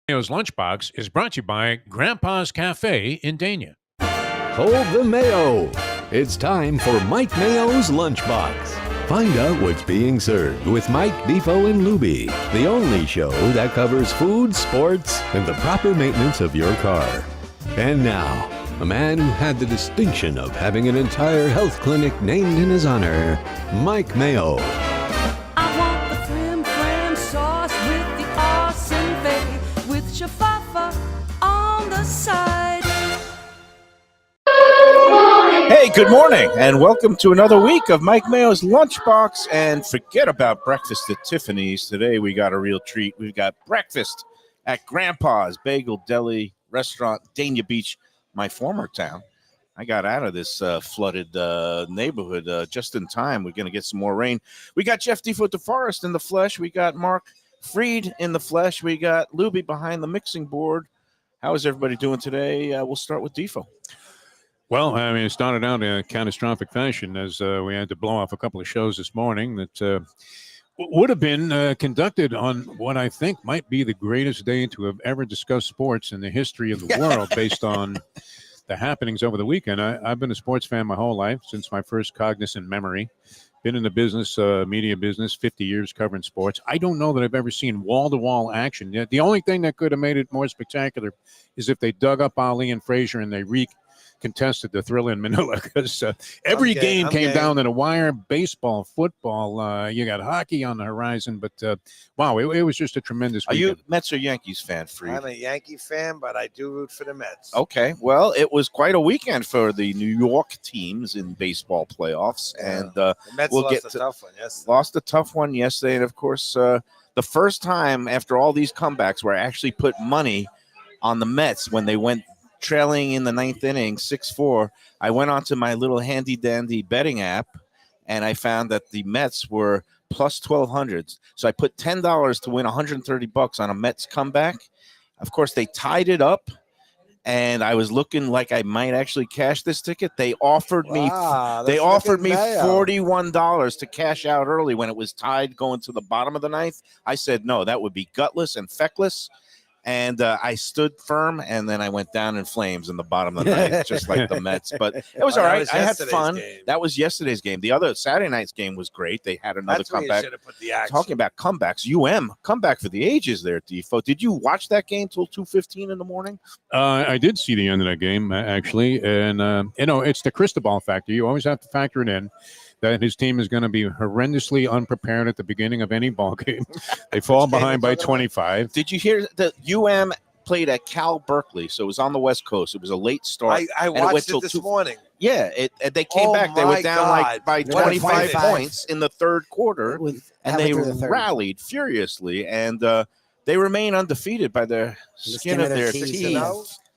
Mayo's Lunchbox is brought to you by Grandpa's Cafe in Dania. Hold the Mayo. It's time for Mike Mayo's Lunchbox. Find out what's being served with Mike, Defo and Lubie, the only show that covers food, sports, and the proper maintenance of your car. And now, a man who had the distinction of having an entire health clinic named in his honor, Mike Mayo. I want the flim sauce with the awesome bay, with shafafa on the side. Hey, good morning, and welcome to another week of Mike Mayo's Lunchbox. And forget about breakfast at Tiffany's. Today we got a real treat. We've got breakfast at Grampa's Bagel Deli Restaurant, Dania Beach, my former town. I got out of this flooded neighborhood just in time. We're going to get some more rain. We got Jeff Defo DeForest in the flesh. We got Mark Freed in the flesh. We got Lubie behind the mixing board. How is everybody doing today? We'll start with Defo. Well, I mean, it started out in a catastrophic fashion as we had to blow off a couple of shows this morning that would have been conducted on what I think might be the greatest day to have ever discussed sports in the history of the world based on the happenings over the weekend. I've been a sports fan my whole life since my first cognizant memory. Been in the business, media business, 50 years covering sports. I don't know that I've ever seen wall-to-wall action. The only thing that could have made it more spectacular is if they dug up Ali and Frazier and they contested the Thriller in Manila, because every game came down to the wire. Baseball, football, you got hockey on the horizon, but wow, it was just a tremendous weekend. Are you Mets or Yankees fan, Freed? I'm a Yankee fan, but I do root for the Mets. Okay, well, it was quite a weekend for the New York teams in baseball playoffs, and the Mets we'll lost get a to, tough one yesterday. Lost a tough one yesterday, and of course, the first time after all these comebacks where I actually put money on the Mets when they went trailing in the ninth inning, 6-4, I went onto my little handy-dandy betting app, and I found that the Mets were plus 1,200. So I put $10 to win $130 on a Mets comeback. Of course, they tied it up, and I was looking like I might actually cash this ticket. They offered me $41 to cash out early when it was tied going to the bottom of the ninth. I said, no, that would be gutless and feckless. And I stood firm, and then I went down in flames in the bottom of the ninth, just like the Mets. But it was all right. I had fun. That was yesterday's game. The other Saturday night's game was great. They had another comeback. Talking about comebacks, comeback for the ages there, Defo. Did you watch that game till 2:15 in the morning? I did see the end of that game, actually. And, it's the Cristobal factor. You always have to factor it in that his team is going to be horrendously unprepared at the beginning of any ball game. They fall behind by 25. Did you hear that UM played at Cal Berkeley? So it was on the West Coast. It was a late start. I watched it this morning. Yeah, they came back. They were down by 25 points in the third quarter, and they rallied furiously, and they remain undefeated by the skin of their teeth.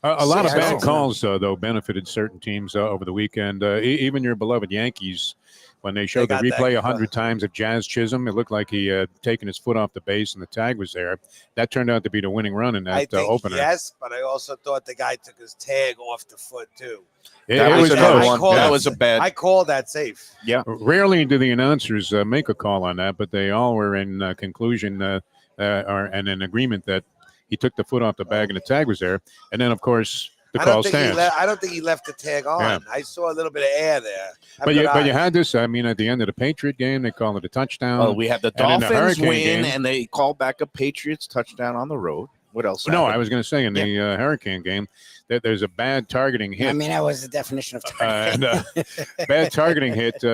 A lot of bad calls, though, benefited certain teams over the weekend. Even your beloved Yankees, when they showed the replay 100 times of Jazz Chisholm, it looked like he had taken his foot off the base and the tag was there. That turned out to be the winning run in that opener. Yes, but I also thought the guy took his tag off the foot, too. It was close. That was a bad. I called that safe. Yeah. Rarely do the announcers make a call on that, but they all were in conclusion and in agreement that he took the foot off the bag and the tag was there. And then, of course, the call stands. I don't think he left the tag on. Yeah. I saw a little bit of air there. But you had this, I mean, at the end of the Patriot game, they called it a touchdown. Oh, we had the Dolphins win, and they called back a Patriots touchdown on the road. What else happened? No, I was going to say in the Hurricane game that there's a bad targeting hit. I mean, that was the definition of targeting. Bad targeting hit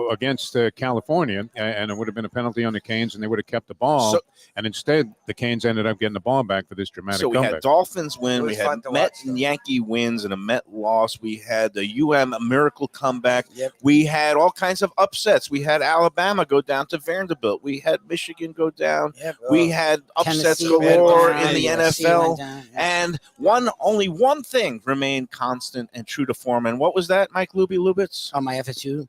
against California, and it would have been a penalty on the Canes, and they would have kept the ball. And instead, the Canes ended up getting the ball back for this dramatic comeback. So we had Dolphins win, we had Met and Yankee wins, and a Met loss. We had the a miracle comeback. Yep. We had all kinds of upsets. We had Alabama go down to Vanderbilt. We had Michigan go down. Yep. We had upsets galore in the NFL. And only one thing remained constant and true to form. And what was that, Mike Lubitz? Oh, my FSU.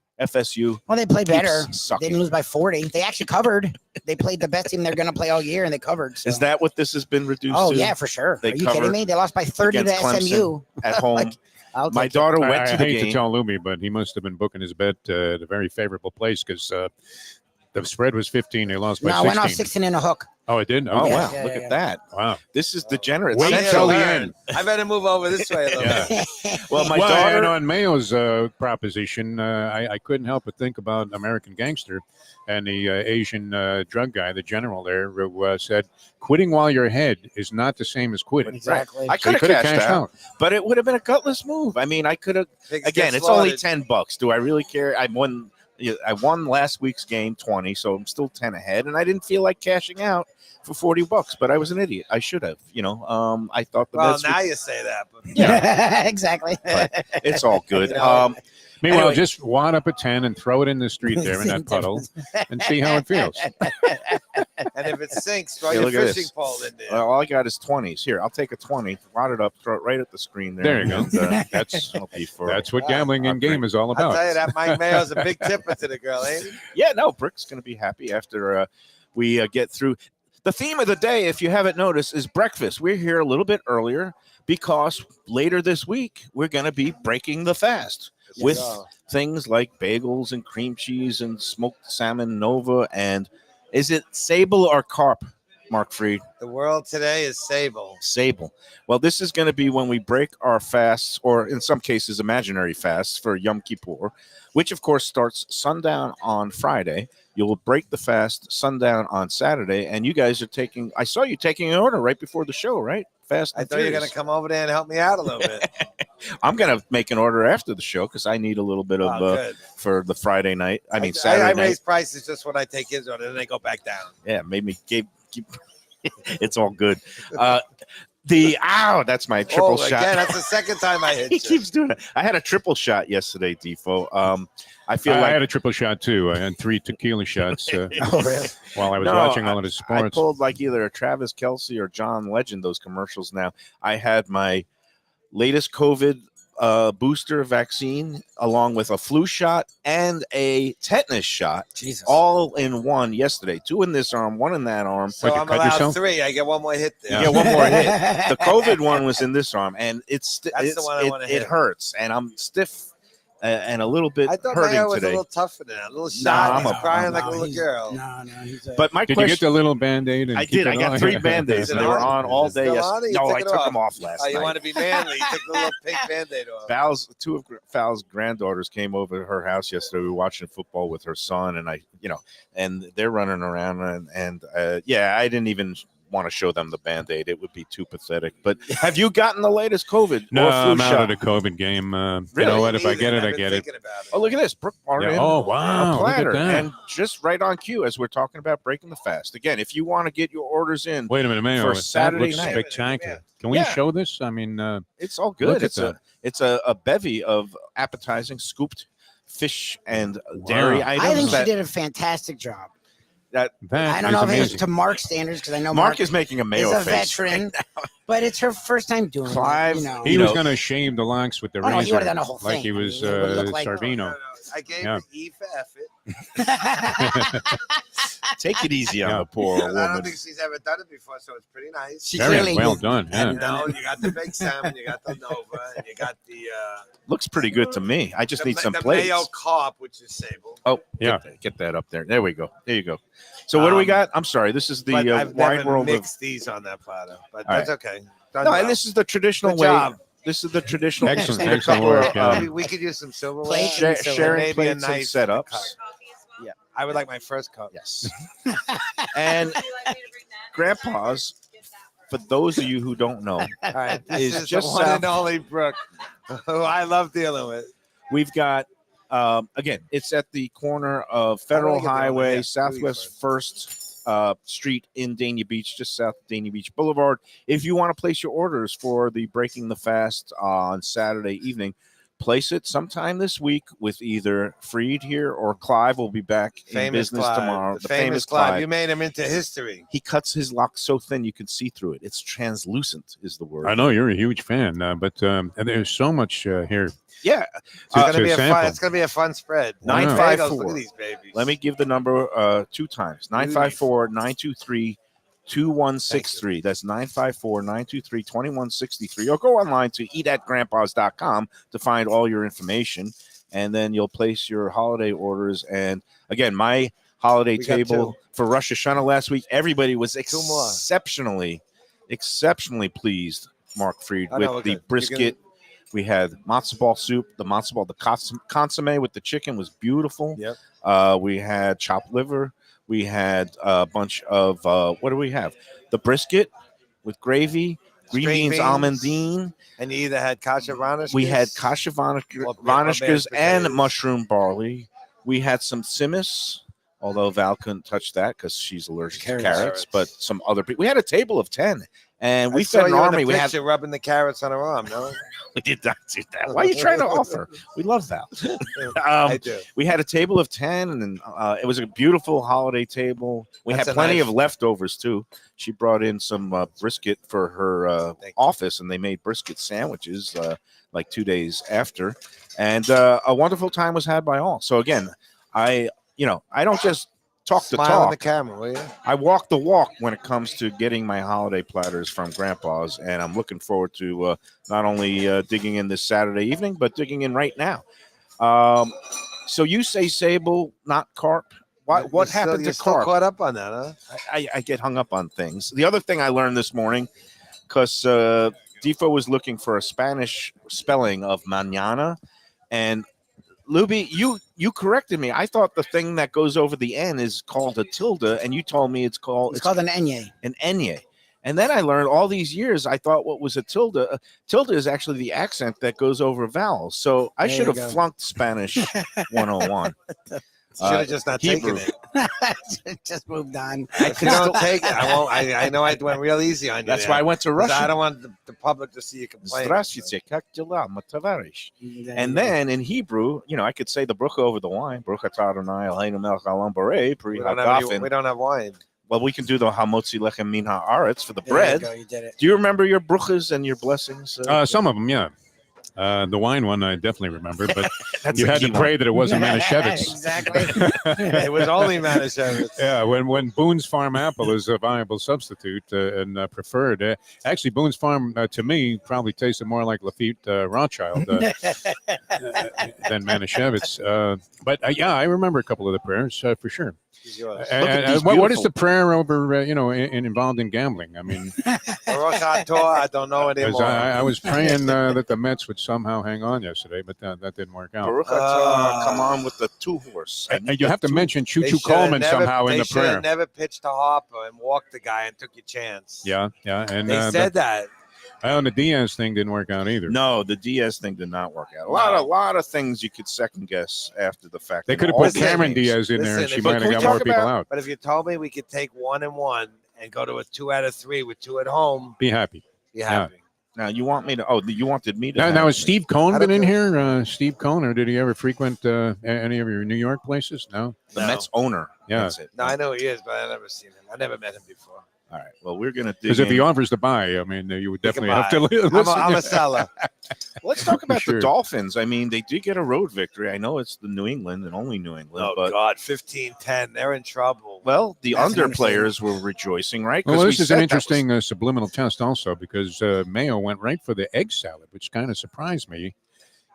Well, they played better. They didn't lose by 40. They actually covered. They played the best team they're going to play all year, and they covered. So. Is that what this has been reduced to? Oh, yeah, for sure. Are you kidding me? They lost by 30 to SMU. At home. My daughter went to the game. I hate to tell Lubie, but he must have been booking his bet at a very favorable place because The spread was 15. They lost by No, I 16. went off 16 in a hook. Oh, it did? Oh, Okay. wow. Yeah, Look yeah. at that. Wow. This is degenerate. Wait Central. till the end. I better move over this way a little Yeah. bit. Well, my well, daughter. and on Mayo's proposition, I couldn't help but think about American Gangster and the Asian drug guy, the general there, who said, quitting while you're ahead is not the same as quitting. Exactly. I So you could have could have cashed cashed out, out. but it would have been a gutless move. I mean, I could have. Pigs Again, get it's only slaughtered. $10. Do I really care? I won last week's game 20, so I'm still 10 ahead, and I didn't feel like cashing out for $40. But I was an idiot. I should have. I thought the Well, Mets now would- you say that. But Yeah. Exactly. But it's all good. You know, Meanwhile, Anyway. just wad up a 10 and throw it in the street there in that puddle and see how it feels. and if it sinks, throw Yeah, your look at fishing this. pole in there. All I got is 20s. Here, I'll take a 20, wad it up, throw it right at the screen there. There you go. And, That's that'll be for that's what Wow. gambling in game is all I'll tell you about. that Mike Mayo's a big tipper to the girl, ain't he? Yeah, no, Brick's going to be happy after we get through. The theme of the day, if you haven't noticed, is breakfast. We're here a little bit earlier because later this week, we're going to be breaking the fast with things like bagels and cream cheese and smoked salmon Nova. And is it sable or carp, Mark Freed? The world today is sable. Sable. Well, this is going to be when we break our fasts, or in some cases, imaginary fasts for Yom Kippur, which, of course, starts sundown on Friday. You'll break the fast sundown on Saturday, and you guys are taking – I saw you taking an order right before the show, right? Fast I and thought you were Furious. going to come over there and help me out a little bit. I'm going to make an order after the show because I need a little bit of Good. for the Friday night. I mean, I Saturday night. raise prices just when I take his order, then they go back down. Yeah, made me keep it's all good. That's my triple shot. Again, that's the second time I hit He you. keeps doing it. I had a triple shot yesterday, Defo. I feel I like had a triple shot too. I had 3 tequila shots Oh, really? while I was No, watching all of his I sports. pulled like either a Travis Kelce or John Legend, those commercials now. I had my latest COVID booster vaccine along with a flu shot and a tetanus shot Jesus. all in one yesterday. 2 in this arm, 1 in that arm. So What, you I'm cut allowed yourself? 3. I get one more hit there. You get one more hit. The COVID one was in this arm, and That's the one I wanna it hit. hurts, and I'm stiff and a little bit I thought hurting Mayo was today. a little tougher than that. A little Nah, shot. I'm He's a- crying like a No, little he's- girl. No, he's a, But my Did you question, get the little Band-Aid? And I keep did. it I got on? 3 Band-Aids, Is it and they were on? on all Is it day still on? yesterday. You No, took I it took off. them off last Oh, you night. want to be manly? You took the little pink Band-Aid off. 2 of Val's granddaughters came over to her house yesterday. We were watching football with her son, and and they're running around, and I didn't even want to show them the Band-Aid. It would be too pathetic. But have you gotten the latest COVID No, or flu I'm out shot? of the COVID game. You Really? know what? If I Neither, get it, I've I been get it. thinking about it. Oh, look at this. Brooke brought Yeah. in Oh, a wow. Look at platter. that. And just right on cue as we're talking about breaking the fast. Again, if you want to get your orders in, Wait a minute, Mayo. For That Saturday looks night. spectacular. Can we Yeah. show this? I mean, it's all Look good. at It's a bevy of appetizing scooped fish and dairy Wow. items. I think she that, did a fantastic job. that I don't is know if amazing. it's to Mark's standards because I know Mark is making a Mayo is a face. veteran, but it's her first time doing Clive, it. You know. He you was know- going to shave the locks with the Oh, no, he razor, would've done the whole like thing. he was I mean, it would look like- Sarvino. I gave Yeah. the E for effort. Take it easy on Yeah. the poor I don't woman. think she's ever done it before, so it's pretty nice. She Very clearly well done. Yeah. You know, you got the baked salmon, you got the Nova, and you got the Looks pretty good to me. I just need some the plates. Mayo carp, which is sable. Oh, Yeah. Get that up there. There we go. There you go. So what do we got? I'm sorry. This is the But I've wide never world of. mixed these on that platter, but All that's okay. Done No, well. and this is the traditional Good way. job. This is the traditional. Excellent, Just need a excellent couple work, of, yeah. Maybe we could use some silverware. Plate Sha- and silver. sharing Maybe a plates and knife and a setups. cup. Yeah, I would like my first cup. Yes. And Grandpa's, for those of you who don't know, All right, this Is is just the one south- and only Brooke, who I love dealing with. we've got, again, it's at the corner of Federal get the other Highway, half. Southwest 1st Street in Dania Beach, just south of Dania Beach Boulevard. If you want to place your orders for the Breaking the Fast on Saturday evening, place it sometime this week with either Freed here or Clive will be back in Famous business Clive, tomorrow. the famous Clive. You made him into history. He cuts his lock so thin you can see through it. It's translucent, is the word. I know you're a huge fan, but and there's so much here. Yeah. It's gonna to be a fun. sample. It's gonna be a fun spread. Wow. 954. Look at these babies. Let me give the number 2 times. 954-923-2163. That's 954-923-2163. Or go online to eatatgrandpas.com to find all your information. And then you'll place your holiday orders. And again, my holiday We got table for Rosh Hashanah last week. Everybody was Two more. exceptionally pleased, Mark Fried, I know, with okay. the brisket. We had matzo ball soup, the consomme with the chicken was beautiful. Yep. We had chopped liver. We had a bunch of, what do we have? The brisket with gravy, green String beans, beans. almondine. And you either had kasha vanishkas. We had kasha Or vanishkas mashed and potatoes. mushroom barley. We had some simmis, although Val couldn't touch that because she's allergic to carrots. But some other people. We had a table of 10, and we fed an army. We had rubbing the carrots on her arm. No, we did not do that. Why are you trying to offer? We love Val. I do. We had a table of 10, and it was a beautiful holiday table. We That's had a plenty nice- of leftovers, too. She brought in some brisket for her Thank you. office, and they made brisket sandwiches like 2 days after. And a wonderful time was had by all. So, again, I don't just talk the Smile on the talk. camera, will you? I walk the walk when it comes to getting my holiday platters from Grandpa's, and I'm looking forward to not only digging in this Saturday evening, but digging in right now. So you say sable, not carp. What happened You're to still carp? caught up on that, huh? I get hung up on things. The other thing I learned this morning, because Defo was looking for a Spanish spelling of mañana, and Lubie, you corrected me. I thought the thing that goes over the N is called a tilde, and you told me it's called an enye. An enye. And then I learned all these years, I thought what was a tilde. A tilde is actually the accent that goes over vowels. So I There should you have go. flunked Spanish 101. Should have just not Hebrew. taken it. Just moved on. If you don't take it, I won't. I know I went real easy on you. That's there. why I went to 'Cause I Russian. don't want the public to see you complain. Здравствуйте, как дела, мой товарищ? And then in Hebrew, I could say the brucha over the wine. Brucha Adonai Eloheinu melech haolam borei pri we don't have wine. Well, we can do the hamotzi lechem min haaretz for the There you bread. go, you did it. Do you remember your bruchas and your blessings? Some of them, yeah. The wine one I definitely remember, but That's you a had key to one. pray that it wasn't Manischewitz. Exactly. It was only Manischewitz. Yeah, when Boone's Farm apple is a viable substitute and preferred. Actually, Boone's Farm, to me, probably tasted more like Lafitte Rothschild than Manischewitz. But yeah, I remember a couple of the prayers for sure. He's yours. these What is beautiful- the prayer over, involved in gambling? I mean, Baruch atah, I don't know 'cause anymore. I was praying that the Mets would somehow hang on yesterday, but that didn't work out. Baruch atah, come on with the 2-horse. And you have to mention Choo They Choo shoulda Coleman never- somehow in they the shoulda prayer. never pitched to Harper and walked the guy and took your chance. Yeah, and They said that. the Diaz thing didn't work out either. No, the Diaz thing did not work out. A lot of things you could second guess after the fact. They in could have all put these Cameron games. Diaz in there, and Listen, she if- might Can have we got talk more people about- out. But if you told me we could take 1-1 and go to a 2 out of 3 with 2 at home, Be happy. be happy. Now you want me to? Oh, you wanted me to. Now, have has it. Steve Cohn I been don't in know. here? Steve Cohn, or did he ever frequent any of your New York places? No. the No. Mets owner? Yeah. That's it. No, I know he is, but I never seen him. I never met him before. All right. Well, we're gonna dig Because if he in. offers to buy, I mean, you would He can definitely have to buy. listen. I'm a seller. Let's talk about Sure. the Dolphins. I mean, they did get a road victory. I know it's the New England and only New England, Oh, but God, 15-10. They're in trouble. well, the That's under an players were rejoicing, right? 'Cause Well, we this is said an that interesting subliminal test also because Mayo went right for the egg salad, which kind of surprised me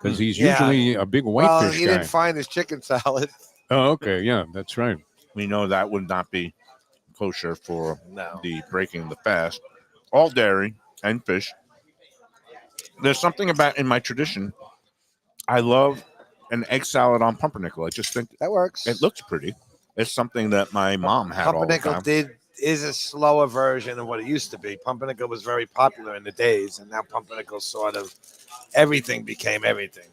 because he's Yeah. usually a big well, whitefish he guy. didn't find his chicken salad. Oh, okay. Yeah, that's right. we know that would not be kosher for No. the breaking the fast. All dairy and fish. There's something about in my tradition. I love an egg salad on pumpernickel. I just think That works. it looks pretty. It's something that my mom had all the Pumpernickel time. is a slower version of what it used to be. Pumpernickel was very popular in the days, and now pumpernickel sort of everything became everything.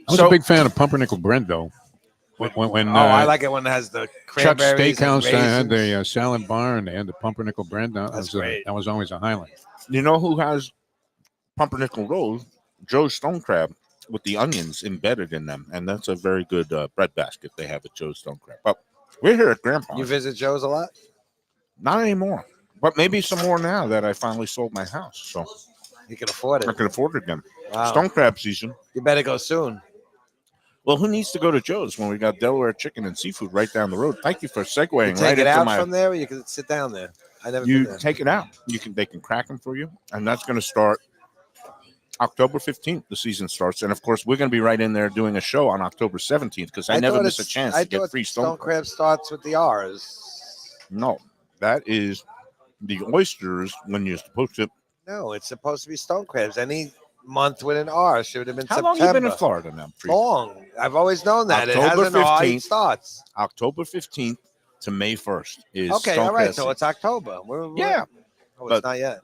I was a big fan of pumpernickel bread, though. When I like it when it has the Chuck's cranberries Steakhouse and had raisins. the salad bar and they had the pumpernickel bread. That's great. That was always a highlight. You know who has pumpernickel rolls? Joe's Stone Crab with the onions embedded in them, and that's a very good bread basket they have at Joe's Stone Crab. But we're here at Grandpa. You visit Joe's a lot? Not anymore, but maybe some more now that I finally sold my house, so You can afford I it. can afford it again. Wow. Stone Crab season. You better go soon. Well, who needs to go to Joe's when we got Delaware chicken and seafood right down the road? Thank you for segueing You take right it into out my. from there, or you can sit down there. I never You been there. take it out. They can crack them for you, and that's going to start October 15th, the season starts. And, of course, we're going to be right in there doing a show on October 17th because I never miss a chance to get free stone crab starts with the R's. No, that is the oysters when you're supposed to. No, it's supposed to be stone crabs. Any month with an R should have been How September. long have you been in Florida now? Long. I've always known that. October it has an R, 15th. it starts. October 15th to May 1st is Okay, stone all right. crab So season. it's October. Yeah. Oh, But it's not yet.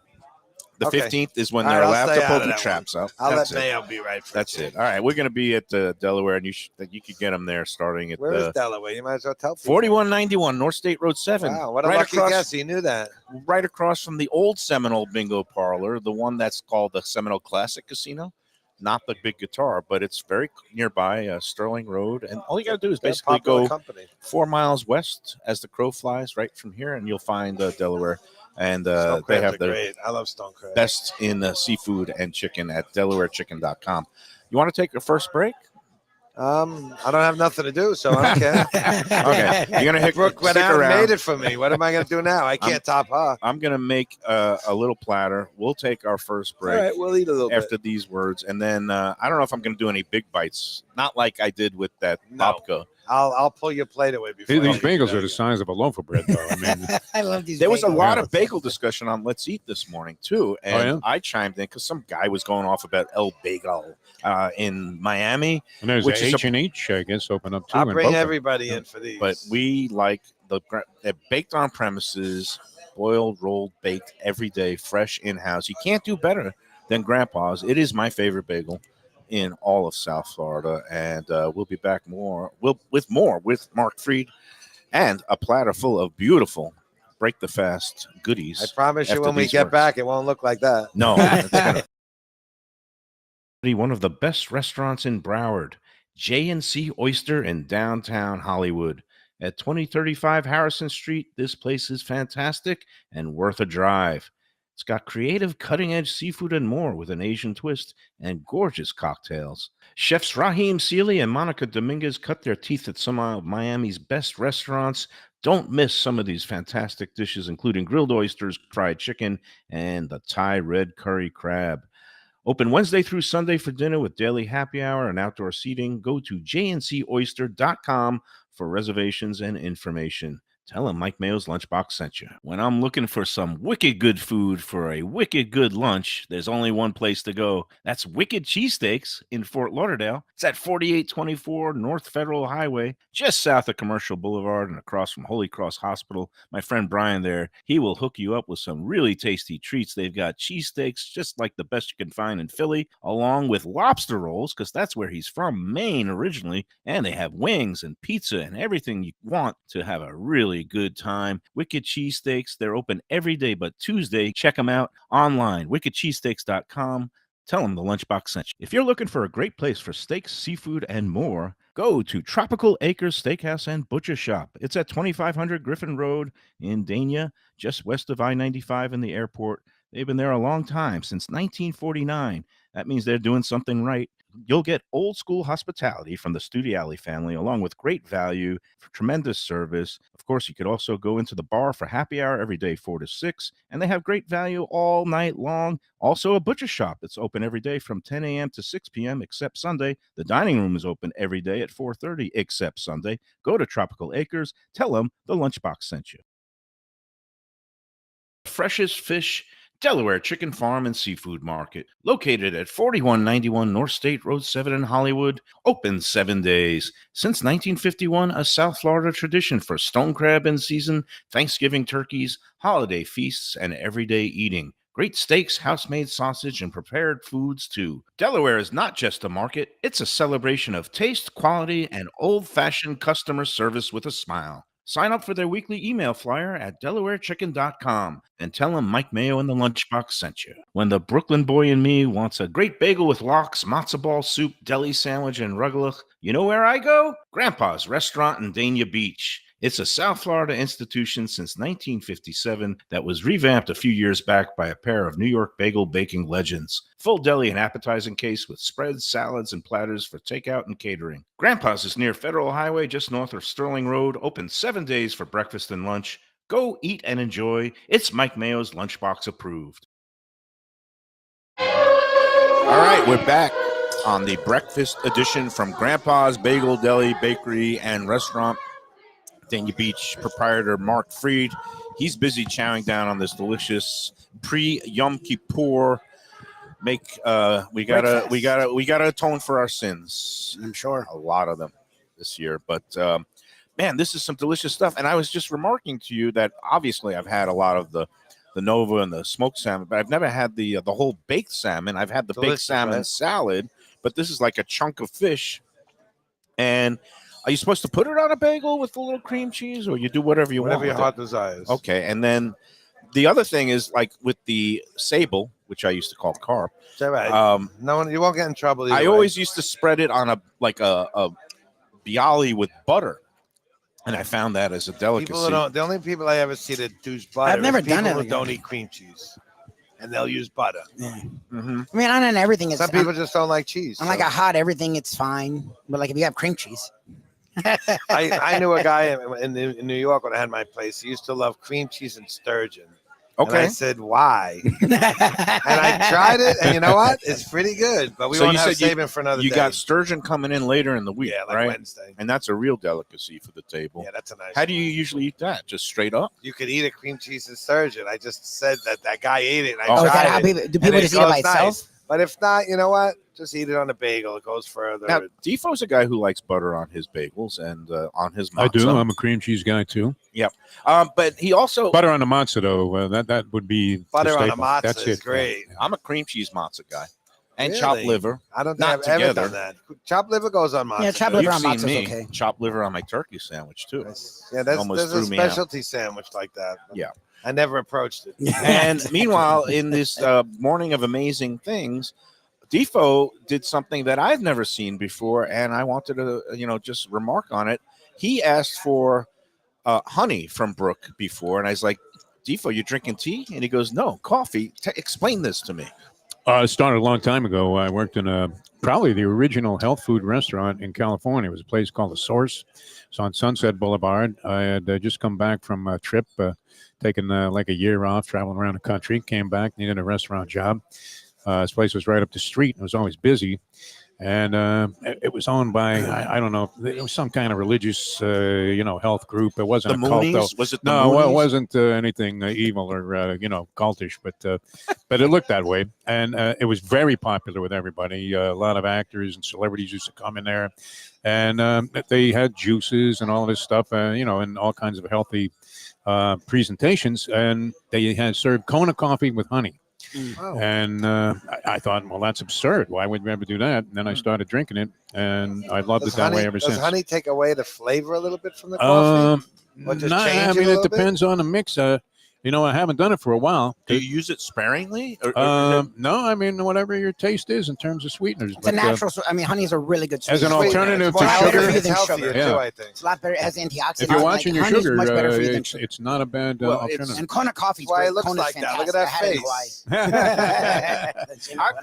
The Okay. 15th is when All they're right, I'll allowed stay to out pull of the that traps out. I'll That's let it. Mayo be right for That's a it. All right, we're going to be at Delaware, and you could get them there starting at Where is Delaware? You might as well tell people. 4191 North State Road 7. Wow, what a right lucky across, guess. You knew that. Right across from the old Seminole Bingo Parlor, the one that's called the Seminole Classic Casino. Not the big guitar, but it's very nearby, Sterling Road. And all you got to do is They're a basically popular go company. 4 miles west as the crow flies right from here, and you'll find Delaware. And Stone they crabs have are the great. I love stone crabs. best in seafood and chicken at DelawareChicken.com. You want to take your first break? I don't have nothing to do, so I don't care. Okay, you're gonna Brooke went stick out and around. made it for me. What am I going to do now? I can't top her. I'm gonna make a little platter. We'll take our first break. All right, we'll eat a little after bit. these words, and then I don't know if I'm gonna do any big bites. Not like I did with that No. babka. I'll pull your plate away before. These bagels are the size of a loaf of bread, though. I mean, I love these. There was a bagels. lot of bagel discussion on Let's Eat this morning too, and yeah? I chimed in because some guy was going off about El Bagel in Miami. and there's Which is H&H, I guess, open up too. I'll in bring Boca. everybody in for these. But we like they're baked on premises, boiled, rolled, baked every day, fresh in house. You can't do better than Grandpa's. It is my favorite bagel in all of South Florida, and we'll be back with Mark Freed and a platter full of beautiful break the fast goodies. I promise you, after when we these get words. back, it won't look like that. No, it's gonna be one of the best restaurants in Broward, J&C Oyster in downtown Hollywood. At 2035 Harrison Street, this place is fantastic and worth a drive. It's got creative, cutting-edge seafood and more with an Asian twist and gorgeous cocktails. Chefs Raheem Seeley and Monica Dominguez cut their teeth at some of Miami's best restaurants. Don't miss some of these fantastic dishes, including grilled oysters, fried chicken, and the Thai red curry crab. Open Wednesday through Sunday for dinner with daily happy hour and outdoor seating. Go to jncoyster.com for reservations and information. Tell them Mike Mayo's Lunchbox sent you. When I'm looking for some wicked good food for a wicked good lunch, there's only one place to go. That's Wicked Cheesesteaks in Fort Lauderdale. It's at 4824 North Federal Highway, just south of Commercial Boulevard and across from Holy Cross Hospital. My friend Brian there, he will hook you up with some really tasty treats. They've got cheesesteaks just like the best you can find in Philly, along with lobster rolls, because that's where he's from, Maine originally. And they have wings and pizza and everything you want to have a really good time. Wicked Cheesesteaks, they're open every day but Tuesday. Check them out online, wickedcheesesteaks.com. Tell them the Lunchbox sent you. If you're looking for a great place for steaks, seafood, and more, go to Tropical Acres Steakhouse and Butcher Shop. It's at 2500 Griffin Road in Dania, just west of I-95 in the airport. They've been there a long time, since 1949. That means they're doing something right. You'll get old school hospitality from the Studiali family, along with great value for tremendous service. Of course, you could also go into the bar for happy hour every day, 4 to 6, and they have great value all night long. Also, a butcher shop that's open every day from 10 a.m. to 6 p.m. except Sunday. The dining room is open every day at 4:30 except Sunday. Go to Tropical Acres. Tell them the Lunchbox sent you. Freshest fish, Delaware Chicken Farm and Seafood Market, located at 4191 North State Road 7 in Hollywood, open 7 days. Since 1951, a South Florida tradition for stone crab in season, Thanksgiving turkeys, holiday feasts, and everyday eating. Great steaks, house-made sausage, and prepared foods, too. Delaware is not just a market, it's a celebration of taste, quality, and old-fashioned customer service with a smile. Sign up for their weekly email flyer at DelawareChicken.com and tell them Mike Mayo and the Lunchbox sent you. When the Brooklyn boy in me wants a great bagel with lox, matzo ball soup, deli sandwich, and rugelach, you know where I go? Grandpa's Restaurant in Dania Beach. It's a South Florida institution since 1957 that was revamped a few years back by a pair of New York bagel baking legends. Full deli and appetizing case with spreads, salads, and platters for takeout and catering. Grandpa's is near Federal Highway just north of Sterling Road, open 7 days for breakfast and lunch. Go eat and enjoy. It's Mike Mayo's Lunchbox approved. All right, we're back on the breakfast edition from Grandpa's Bagel Deli, Bakery, and Restaurant. Dania Beach proprietor Mark Freed. He's busy chowing down on this delicious pre-Yom Kippur. We gotta atone for our sins. I'm sure. A lot of them this year, but man, this is some delicious stuff. And I was just remarking to you that obviously I've had a lot of the Nova and the smoked salmon, but I've never had the whole baked salmon. I've had the baked salmon right? salad, but this is like a chunk of fish. And are you supposed to put it on a bagel with a little cream cheese, or you do whatever you Whatever want? your with heart it? desires. Okay, and then the other thing is like with the sable, which I used to call carp. Is that right? No one, you won't get in trouble. I always used to spread it on a bialy with butter, and I found that as a delicacy. The only people I ever see that do butter. I've never is people done it who like don't that. eat cream cheese, and they'll use butter. Yeah. Mhm. I mean, on everything, it's Some people just don't like cheese. on like a hot everything, it's fine. But like if you have cream cheese, I knew a guy in New York when I had my place. He used to love cream cheese and sturgeon. And I Okay, said, why? And I tried it, and you know what? It's pretty good. But we So won't you have said you- saving for another you day. got sturgeon coming in later in the week, yeah, like right? Wednesday. And that's a real delicacy for the table. Yeah, that's a nice. How do you usually eat that? Just straight up? You could eat a cream cheese and sturgeon. I just said that guy ate it. And I Oh, oh, is tried that how it. people do? And People just eat it goes by itself? nice. But if not, you know what? Just eat it on a bagel. It goes further. Now, Defoe's a guy who likes butter on his bagels and on his matzah. I do. I'm a cream cheese guy too. But he also, Butter on the matzah, though, that would be the Butter on a staple. matzah That's is it. great. I'm a cream cheese matzah guy, and Really? chopped liver. I don't think Not I've ever together. done that. Chopped liver goes on matzo. Yeah, chopped too. liver You've on seen matza's me okay. chopped liver on my turkey sandwich too. Yeah, there's Almost a threw me out. specialty sandwich like that. Yeah. I never approached it. And meanwhile, in this morning of amazing things, Defo did something that I've never seen before, and I wanted to, just remark on it. He asked for honey from Brooke before, and I was like, Defo, you drinking tea? And he goes, no, coffee. Explain this to me. It started a long time ago. I worked in probably the original health food restaurant in California. It was a place called The Source. It's on Sunset Boulevard. I had just come back from a trip, taken like a year off, traveling around the country. Came back, needed a restaurant job. This place was right up the street. It was always busy. And it was owned by, I don't know, it was some kind of religious, health group. It wasn't The a cult, though. Moonies? Was it the No, well, it Moonies? wasn't anything evil or cultish, but it looked that way, and it was very popular with everybody. A lot of actors and celebrities used to come in there, and they had juices and all this stuff, and all kinds of healthy presentations, and they had served Kona coffee with honey. Oh. And I thought, well, that's absurd. Why would we ever do that? And then I started drinking it, and I loved it that way ever since. Does honey take away the flavor a little bit from the coffee? Or just No, change I it a mean, it little bit? depends on the mix. I haven't done it for a while. Do you use it sparingly? Or No, I mean, whatever your taste is in terms of sweeteners. It's a natural. Honey is a really good as an sweetener. alternative It's more to healthier- sugar, It's healthier Yeah. too, I think. It's a lot better. It has antioxidants. if you're Like, watching your honey's sugar, much better for you than it's not a bad Well, it's- alternative. And Kona coffee. That's why it looks like that. Look at that face.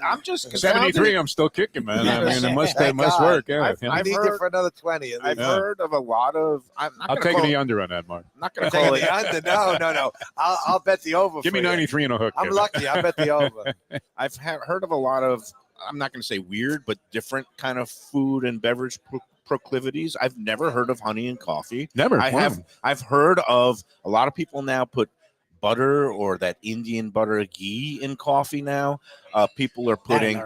I'm just 73, I'm still kicking, man. I mean, it must Thank God. work. Yeah, I've I need you heard- for another 20. At I've least. heard of a lot of. I'm not I'll gonna take call the it, under on that, Mark. I'm not going to Taking call it. the under. No. I'll bet the over. Give me for you. 93 and a hook. I'm Kevin. lucky. I'll bet the over. I've heard of a lot of. I'm not going to say weird, but different kind of food and beverage proclivities. I've never heard of honey and coffee. Never. I Wow. have. I've heard of a lot of people now put butter or that Indian butter ghee in coffee now. People are putting.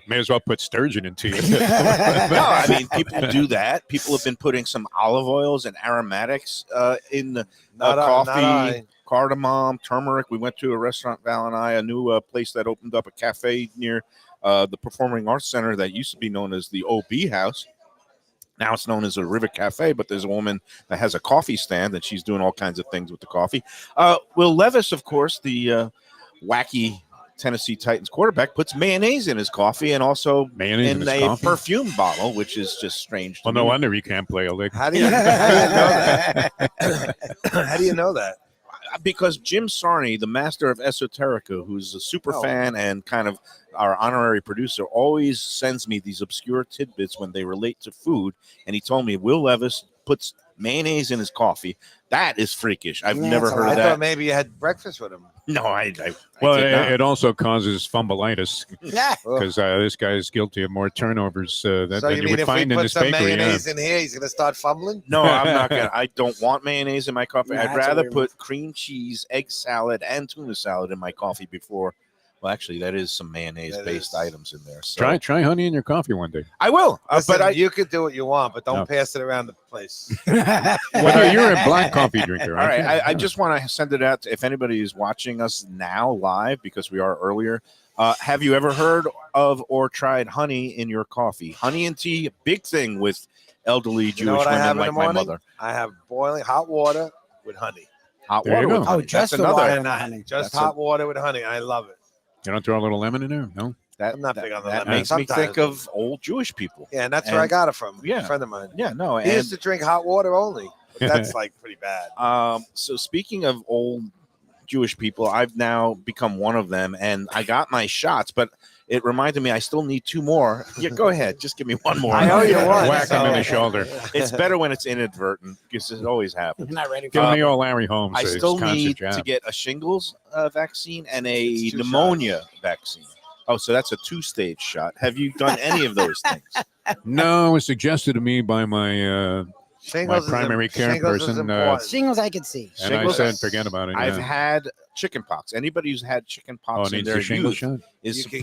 May as well put sturgeon into you. No, I mean people do that. People have been putting some olive oils and aromatics in the Not coffee, I. cardamom, turmeric. We went to a restaurant, Val and I, a new place that opened up, a cafe near the Performing Arts Center that used to be known as the OB House. Now it's known as a River Cafe, but there's a woman that has a coffee stand, and she's doing all kinds of things with the coffee. Will Levis, of course, the wacky Tennessee Titans quarterback, puts mayonnaise in his coffee and also Mayonnaise in in his a coffee? perfume bottle, which is just strange to Well, no me. wonder he can't play a lick. How do you know that? How do you know that? Because Jim Sarney, the master of esoterica, who's a super Oh. fan and kind of our honorary producer, always sends me these obscure tidbits when they relate to food. And he told me Will Levis puts mayonnaise in his coffee. That is freakish. I've Yeah, never it's a heard lot. of I thought that. maybe you had breakfast with him. No, I Well, did not. it also causes fumbleitis Yeah. because this guy is guilty of more turnovers than So you you mean would if we find in put this some bakery. Yeah. mayonnaise in here, he's gonna start fumbling? No, I'm not gonna. I don't want mayonnaise in my coffee. Nah, I'd that's a rather weird put cream cheese, egg salad, and tuna salad in my coffee before. Well, actually, that is some mayonnaise-based That is. items in there. So Try honey in your coffee one day. I will, Listen, but you could do what you want, but don't No. pass it around the place. Well, you're a black coffee drinker, all right? right. I just want to send it out to if anybody is watching us now live because we are earlier. Have you ever heard of or tried honey in your coffee? Honey and tea, big thing with elderly You know Jewish what I have women in like the my morning? mother. I have boiling hot water with honey. Hot There you water with go. honey. Oh, just That's the another. water. And honey. just That's hot water with honey. I love it. You don't throw a little lemon in there? No. I'm not big on the that lemon. makes me Sometimes. think of old Jewish people. Yeah, and that's where I And- got it from. yeah. A friend of mine. Yeah, no, He and used to drink hot water only. But that's like pretty bad. so speaking of old Jewish people, I've now become one of them, and I got my shots, but it reminded me I still need 2 more. Yeah, go ahead, just give me 1 more. I owe you one. Whack him in so- the shoulder. It's better when it's inadvertent because it always happens. I'm not ready Give for him it. the old Larry Holmes. I still constant need jab. to get a shingles vaccine and a It's 2 pneumonia vaccine. Oh, so that's a 2-stage shot. Have you done any of those things? No, it was suggested to me by my Shingles is primary care shingles is person, important. Shingles I could see. and I Shingles- said forget about it. I've yeah. had chicken pox. Anybody who's had chicken Oh, pox it in needs their the shingle youth shot. is You can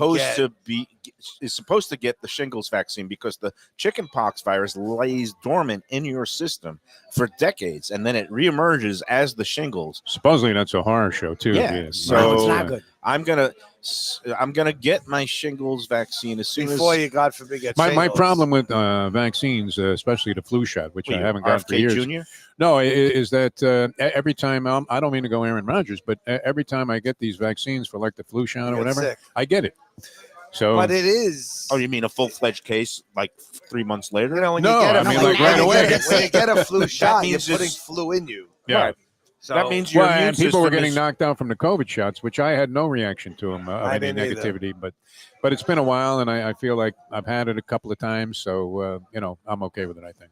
supposed to get the shingles vaccine because the chicken pox virus lays dormant in your system for decades and then it reemerges as the shingles. Supposedly that's a horror show too. Yeah, So No, it's So- not good. I'm gonna get my shingles vaccine as soon Before as you, God forbid, get my shingles. problem with vaccines, especially the flu shot, which I haven't gotten for RFK years. Jr. No, is that every time I don't mean to go Aaron Rodgers, but every time I get these vaccines for like the flu shot You or get whatever, sick. I get it. So But it is. Oh, you mean a full-fledged case like 3 months later? You know, when No, you get a I mean, flu, like, right when you away. get a- when you get a flu shot, you're means putting it's- flu in you. yeah. Right. So That means your Well, immune and people were system getting is- knocked out from the COVID shots, which I had no reaction to them of I any didn't either. negativity. But it's been a while, and I feel like I've had it a couple of times, so I'm okay with it. I think.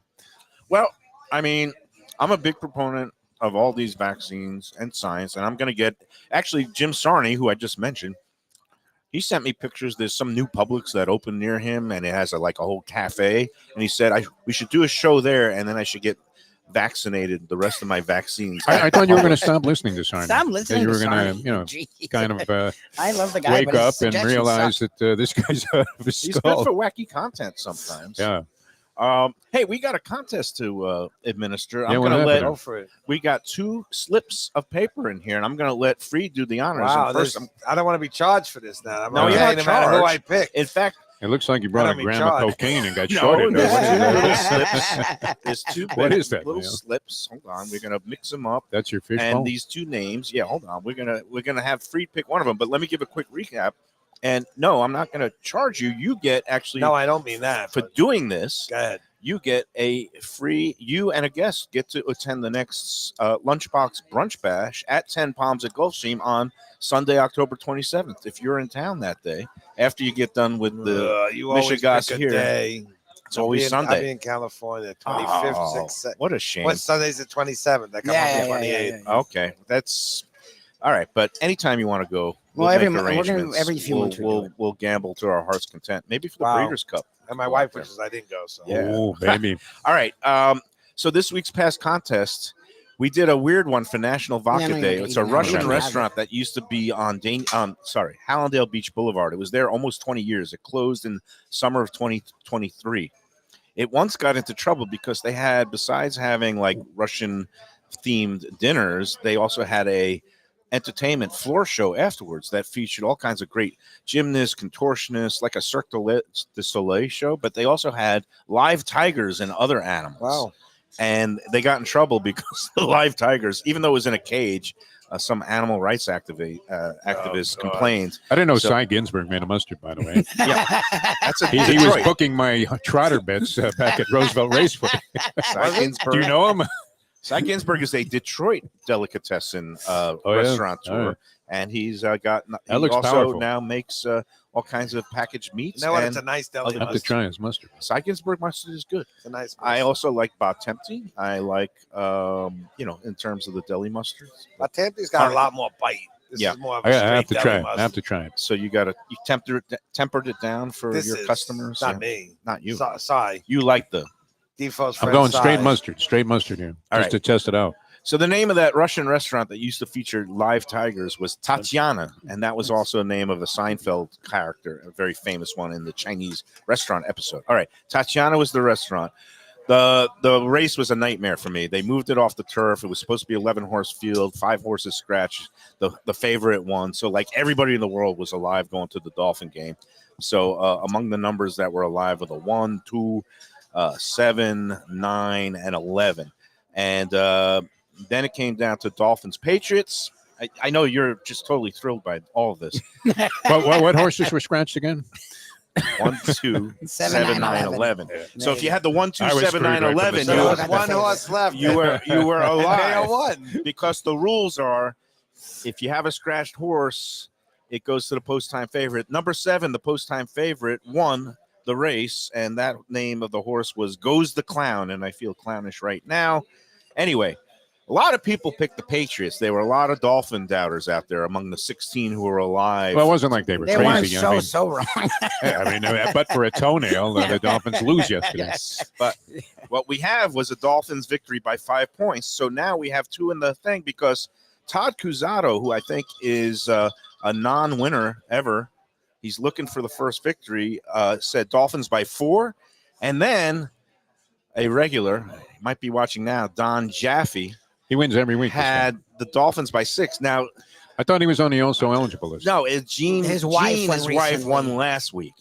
Well, I mean, I'm a big proponent of all these vaccines and science, and I'm going to get actually Jim Sarney, who I just mentioned. He sent me pictures. There's some new Publix that opened near him, and it has a whole cafe. And he said we should do a show there, and then I should get vaccinated. The rest of my vaccines. I thought you were going to stop listening to Sarney. Stop listening You to were going Sarney. to, Jeez. kind of I love the guy. wake but his up and suggestions realize suck. that this guy's out of his He's good skull. for wacky content sometimes. Yeah. Hey, we got a contest to administer. I'm Yeah, what going to let. happened? go for it. We got 2 slips of paper in here, and I'm going to let Freed do the honors. Wow, And first, I don't want to be charged for this now. I'm No, okay, you're not no matter who I charged. pick. in fact, It looks like you brought I a don't mean gram of charge. cocaine and got No, shorted. there's What 2 is little that? slips. There's 2 What is that, little Mayo? slips. Hold on, we're gonna mix them up. That's your fish And bowl? these 2 names. Yeah, hold on. We're gonna have Freed pick one of them. But let me give a quick recap. And no, I'm not gonna charge you. You get actually No, I don't mean that. for but doing this. Go ahead. You get a free. You and a guest get to attend the next Lunchbox Brunch Bash at 10 Palms at Gulfstream on Sunday, October 27th. If you're in town that day, after you get done with the, You always Michigas pick a here. day. it's always I'll Sunday. be in California, 25th, Oh, 6th. what a shame. What Sunday's the 27th? I come Yeah, up yeah, the yeah, 28th. yeah. Okay, that's all right. But anytime you want to go, Well, we'll every make mo- we're gonna- arrangements. every few months we do we'll gamble to our heart's content. Maybe for the Wow. Breeders' Cup. And my Go wife out there. wishes I didn't go. So Yeah. Oh, baby. All right. So this week's past contest, we did a weird one for National Vodka no, Day. you It's don't a have Russian it. restaurant that used to be on Hallandale Beach Boulevard. It was there almost 20 years. It closed in summer of 2023. It once got into trouble because they had, besides having Russian themed dinners, they also had a entertainment floor show afterwards that featured all kinds of great gymnasts, contortionists, like a Cirque du Soleil show, but they also had live tigers and other animals. Wow. And they got in trouble because the live tigers, even though it was in a cage, some animal rights activists God. complained. I didn't know So- Cy Ginsberg made a mustard, by the way. That's a He was Detroit. booking my trotter bets back at Roosevelt Raceway. Cy Ginsberg. Do you know him? Cy Ginsberg is a Detroit delicatessen yeah? restaurateur. All right. and he's got. He That looks also powerful. now makes all kinds of packaged meats. You know what? and It's a nice deli I'll have to mustard. try his mustard. Seiginsberg mustard is good. It's a nice. I mustard. also like Bontempi. I like, in terms of the deli mustards. But Tampa's got a lot more bite. This Yeah. is more of I a have to straight try deli it. I mustard. have to try it. So you tempered it down for This your is customers. Not Yeah. me. Not you. Sorry. You like the. Defoe's I'm friend going straight Cy. mustard. Straight mustard here, All just right. to test it out. So the name of that Russian restaurant that used to feature live tigers was Tatiana, and that was also a name of a Seinfeld character, a very famous one in the Chinese restaurant episode. All right, Tatiana was the restaurant. The race was a nightmare for me. They moved it off the turf. It was supposed to be 11-horse field, 5 horses scratched. The favorite won. So like everybody in the world was alive going to the Dolphin game. So among the numbers that were alive were the 1, 2, 7, 9, and 11. And then it came down to Dolphins Patriots. I know you're just totally thrilled by all of this. What horses were scratched again? 1, 2, 7, 9, 11. So if you had the 1, 2, I was 7, 9, screwed right from 11, the So you there start. was Got one the horse left. you were And Mayo alive won. because the rules are if you have a scratched horse, it goes to the post time favorite. Number 7, the post time favorite, won the race, and that name of the horse was Goes the Clown, and I feel clownish right now. Anyway, a lot of people picked the Patriots. There were a lot of Dolphin doubters out there among the 16 who were alive. Well, it wasn't like they were They weren't crazy. so wrong. But for a toenail, the Dolphins lose yesterday. Yes, but what we have was a Dolphins victory by 5 points. So now we have 2 in the thing because Todd Cusato, who I think is a non-winner ever, he's looking for the first victory, said Dolphins by 4. And then a regular, might be watching now, Don Jaffe, He wins every week. had the Dolphins by 6. Now, I thought he was on the also eligible list. no, it's His wife won His wife recently. won last week.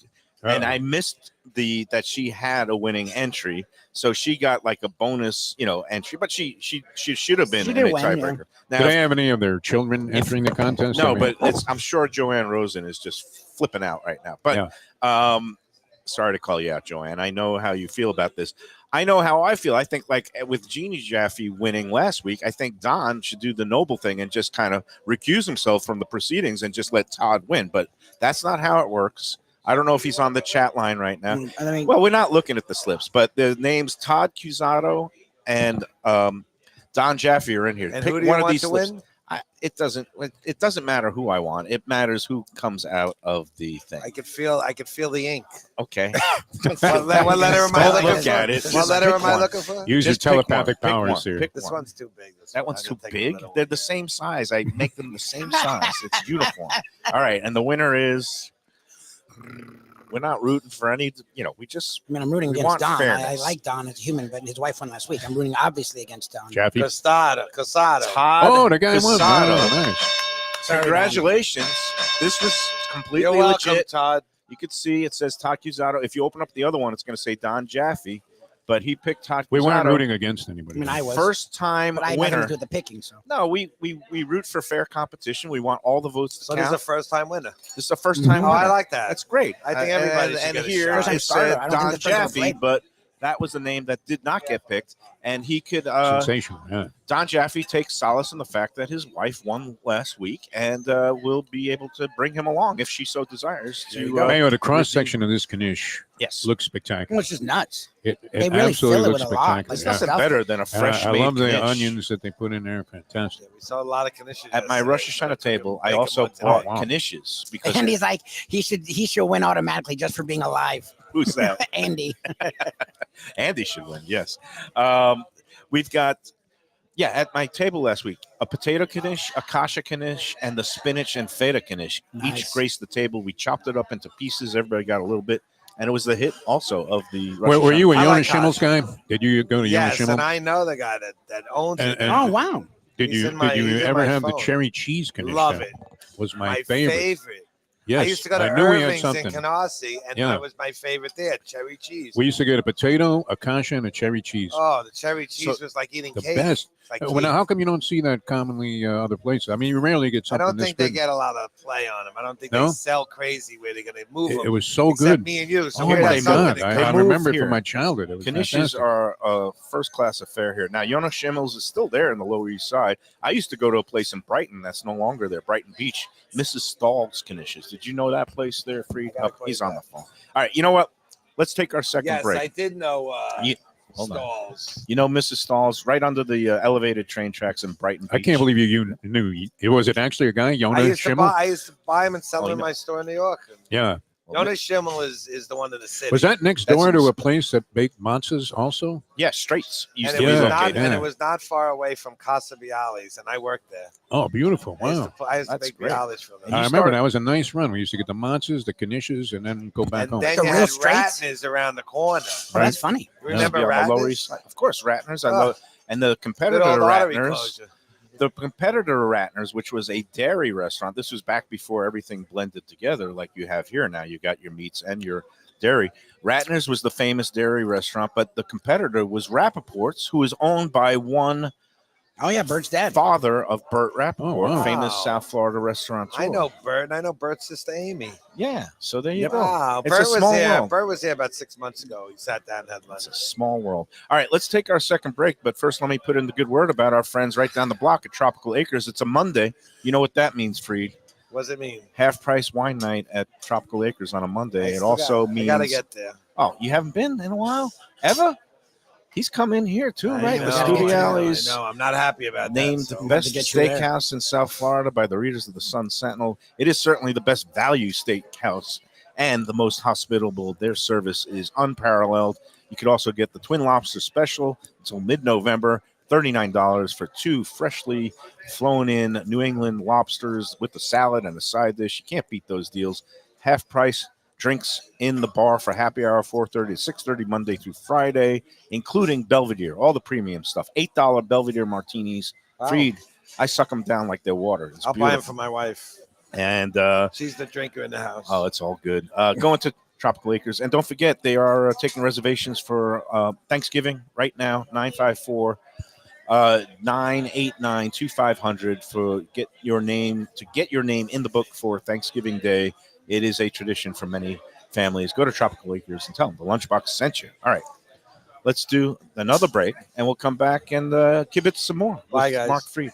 And Oh. I missed that she had a winning entry, so she got like a bonus, entry. But she should have been She in did a win, tiebreaker. Do Now, they have any of their children entering the contest? no, I mean, but I'm sure Joanne Rosen is just flipping out right now. But sorry to call you out, Joanne. I know how you feel about this. I know how I feel. I think like with Jeannie Jaffe winning last week, I think Don should do the noble thing and just kind of recuse himself from the proceedings and just let Todd win. But that's not how it works. I don't know if he's on the chat line right now. I mean, Well, we're not looking at the slips, but the names Todd Cusato and Don Jaffe are in here. And Pick who do you one of want these to slips. win? It doesn't matter who I want. It matters who comes out of the thing. I could feel the ink. Okay. What letter am I Don't looking look for? at it. What Just letter pick am I one. looking for? use your Just pick one. telepathic Pick powers one. here. Pick This one. one's too big. That one's too I'm gonna take big. another one. They're the same size. I make them the same size. It's uniform. All right, and the winner is. We're not rooting for any. We just. I'm rooting We against want Don. I fairness. like Don as a human, but his wife won last week. I'm rooting obviously against Don. Jaffe. Casado. Todd. Oh, the guy won. Casado. Oh, nice. Sorry, Congratulations. This was completely You're welcome, legit. Todd. You could see it says Todd Cusato. If you open up the other one, it's going to say Don Jaffe, but he picked Todd We weren't Cusato. rooting against anybody. I mean, I was. First time but I had nothing winner. to do with the picking, so. No, we root for fair competition. We want all the votes to So this is count. a first time winner. This is the first time Oh, winner. I like that. That's great. I think everybody should and get a here shot. First time it starter. said I don't Don think the first one Jaffe, played. but that was the name that did not get picked. And he could Sensational. Yeah. Don Jaffe takes solace in the fact that his wife won last week and will be able to bring him along if she so desires to. Mayo, the cross section of this Knish Yes. looks spectacular. Well, it's just nuts. It They really absolutely fill it looks with a lot. spectacular. It's Like Yeah. nothing better than a And fresh I made love the knish. onions that they put in there. Fantastic. We saw a lot of knishes At my yesterday. Rosh Hashanah table, I Bacon also ones. bought wow. knishes because And he's like, he should win automatically just for being alive. who's that? Andy. Andy should win. Yes. We've got, at my table last week, a potato knish, a kasha knish, and the spinach and feta knish. Each Nice. graced the table. We chopped it up into pieces. Everybody got a little bit. And it was the hit also of the Rosh Were you a Hashanah. I Yonah like Schimmel's guy? Did you go to Yonah Yes, Schimmel? and I know the guy that owns it. And- Oh, wow. Did he's you in my- did you he's in ever my have the phone. cherry cheese knish? Love there? it. Was my favorite. Yes, I used to go to I knew we had Irving's in something. Canarsie, and Yeah. that was my favorite there, cherry cheese. We used to get a potato, a kasha, and a cherry cheese. Oh, the cherry cheese So, was like eating The cake. best. Like Well, now, cake. how come you don't see that commonly other places? I mean, you rarely get I something don't this think they good. get a lot of play on them. I don't think No? they sell crazy where they're going to move them. It was so except good. me and you. So Oh we Here my got they something God! in I, They I common. move remember it here. from my childhood. It was Knishes fantastic. are a first-class affair here. Now, Jonas Schimmel's is still there in the Lower East Side. I used to go to a place in Brighton that's no longer there, Brighton Beach, Mrs. Stahl's Knishes. Did you know that place there, Freed? I gotta Oh, call he's you on the back. phone. All right, you know what? Let's take our second Yes, break. I did know Ye- hold on. Stalls. You know Mrs. Stahl's right under the elevated train tracks in Brighton Beach. I can't believe you knew. Was it actually a guy, I Jonas used to Schimmel? buy them and sell Oh, them you in know. my store in New York. Yeah. Jonas Schimmel is the one in the city. Was that next That's door to in- a place that baked matzahs also? Yeah, Straits used And to it, be was Yeah, not, located. and yeah. it was not far away from Casa Bialy's, and I worked there. Oh, beautiful. I used Wow. to, I used to That's make great. Bialy's for them. And you I remember started- that was a nice run. We used to get the matzahs, the knishes, and then go back And home. then The you real had Straits? Ratner's around the corner. Oh, that's funny. Remember Used to be on the Lower Ratner's? East Side. Of course, Ratner's. I Oh. love, and the Good competitor old to artery Ratner's. closure. The competitor to Ratner's, which was a dairy restaurant, this was back before everything blended together like you have here now. You got your meats and your dairy. Ratner's was the famous dairy restaurant, but the competitor was Rappaport's, who is owned by one Oh yeah, Bert's dad. father of Bert Rappaport, Oh, wow. famous Wow. South Florida restaurateur. I know Bert, and I know Bert's sister Amy. Yeah, so there you Yep. go. Wow, It's a Bert was small here. world. Bert was here about 6 months ago. He sat down and had lunch. It's a small world. All right, let's take our second break. But first, let me put in the good word about our friends right down the block at Tropical Acres. It's a Monday. You know what that means, Freed? What does it mean? Half price wine night at Tropical Acres on a Monday. I It still also got- means. I gotta get there. Oh, you haven't been in a while? Ever? He's come in here too, I right? know, The gotta get Studio you there. Alley's I know. I'm not happy about named that. So. have best to get you there. steakhouse in South Florida by the readers of the Sun Sentinel. It is certainly the best value steakhouse and the most hospitable. Their service is unparalleled. You could also get the Twin Lobster Special until mid-November, $39 for two freshly flown in New England lobsters with the salad and a side dish. You can't beat those deals. Half price drinks in the bar for happy hour, 4:30 to 6:30 Monday through Friday, including Belvedere, all the premium stuff. $8 Belvedere martinis. Wow. Freed. I suck them down like they're water. It's I'll buy them beautiful. for my wife. And She's the drinker in the house. oh, it's all good. Go into Tropical Acres, and don't forget they are taking reservations for Thanksgiving right now. 954-989-2500 for get your name in the book for Thanksgiving Day. It is a tradition for many families. Go to Tropical Acres and tell them the Lunchbox sent you. All right, let's do another break, and we'll come back and kibitz some more. Bye, with guys. Mark Freed.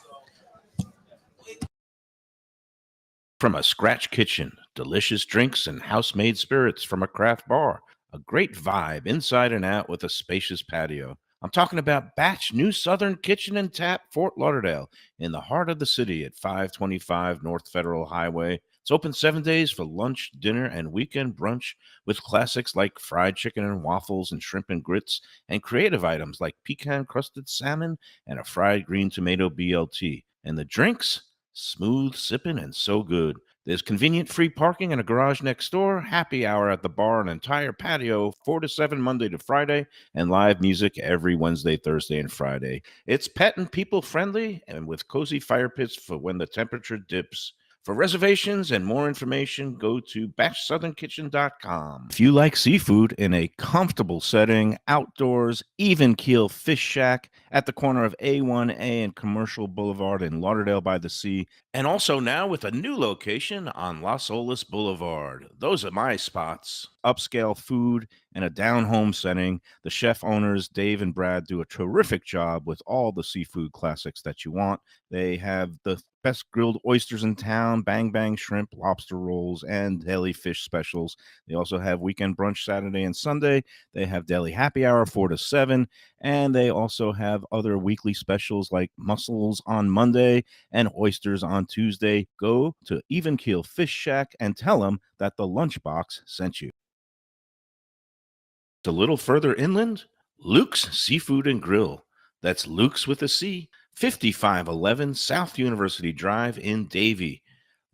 From a scratch kitchen, delicious drinks and house-made spirits from a craft bar. A great vibe inside and out with a spacious patio. I'm talking about Batch New Southern Kitchen and Tap, Fort Lauderdale, in the heart of the city at 525 North Federal Highway. It's open 7 days for lunch, dinner, and weekend brunch with classics like fried chicken and waffles and shrimp and grits, and creative items like pecan-crusted salmon and a fried green tomato BLT. And the drinks? Smooth sipping and so good. There's convenient free parking and a garage next door, happy hour at the bar, an entire patio, 4 to 7 Monday to Friday, and live music every Wednesday, Thursday, and Friday. It's pet and people friendly and with cozy fire pits for when the temperature dips. For reservations and more information, go to batchsouthernkitchen.com. If you like seafood in a comfortable setting, outdoors, even keel fish shack at the corner of A1A and Commercial Boulevard in Lauderdale by the Sea, and also now with a new location on Las Olas Boulevard. Those are my spots. Upscale food in a down-home setting. The chef owners, Dave and Brad, do a terrific job with all the seafood classics that you want. They have the best grilled oysters in town, bang bang shrimp, lobster rolls, and deli fish specials. They also have weekend brunch Saturday and Sunday. They have deli happy hour 4 to 7, and they also have other weekly specials like mussels on Monday and oysters on Tuesday. Go to Even Keel Fish Shack and tell them that the Lunchbox sent you. A little further inland, Luke's Seafood and Grill. That's Luke's with a C, 5511 South University Drive in Davie.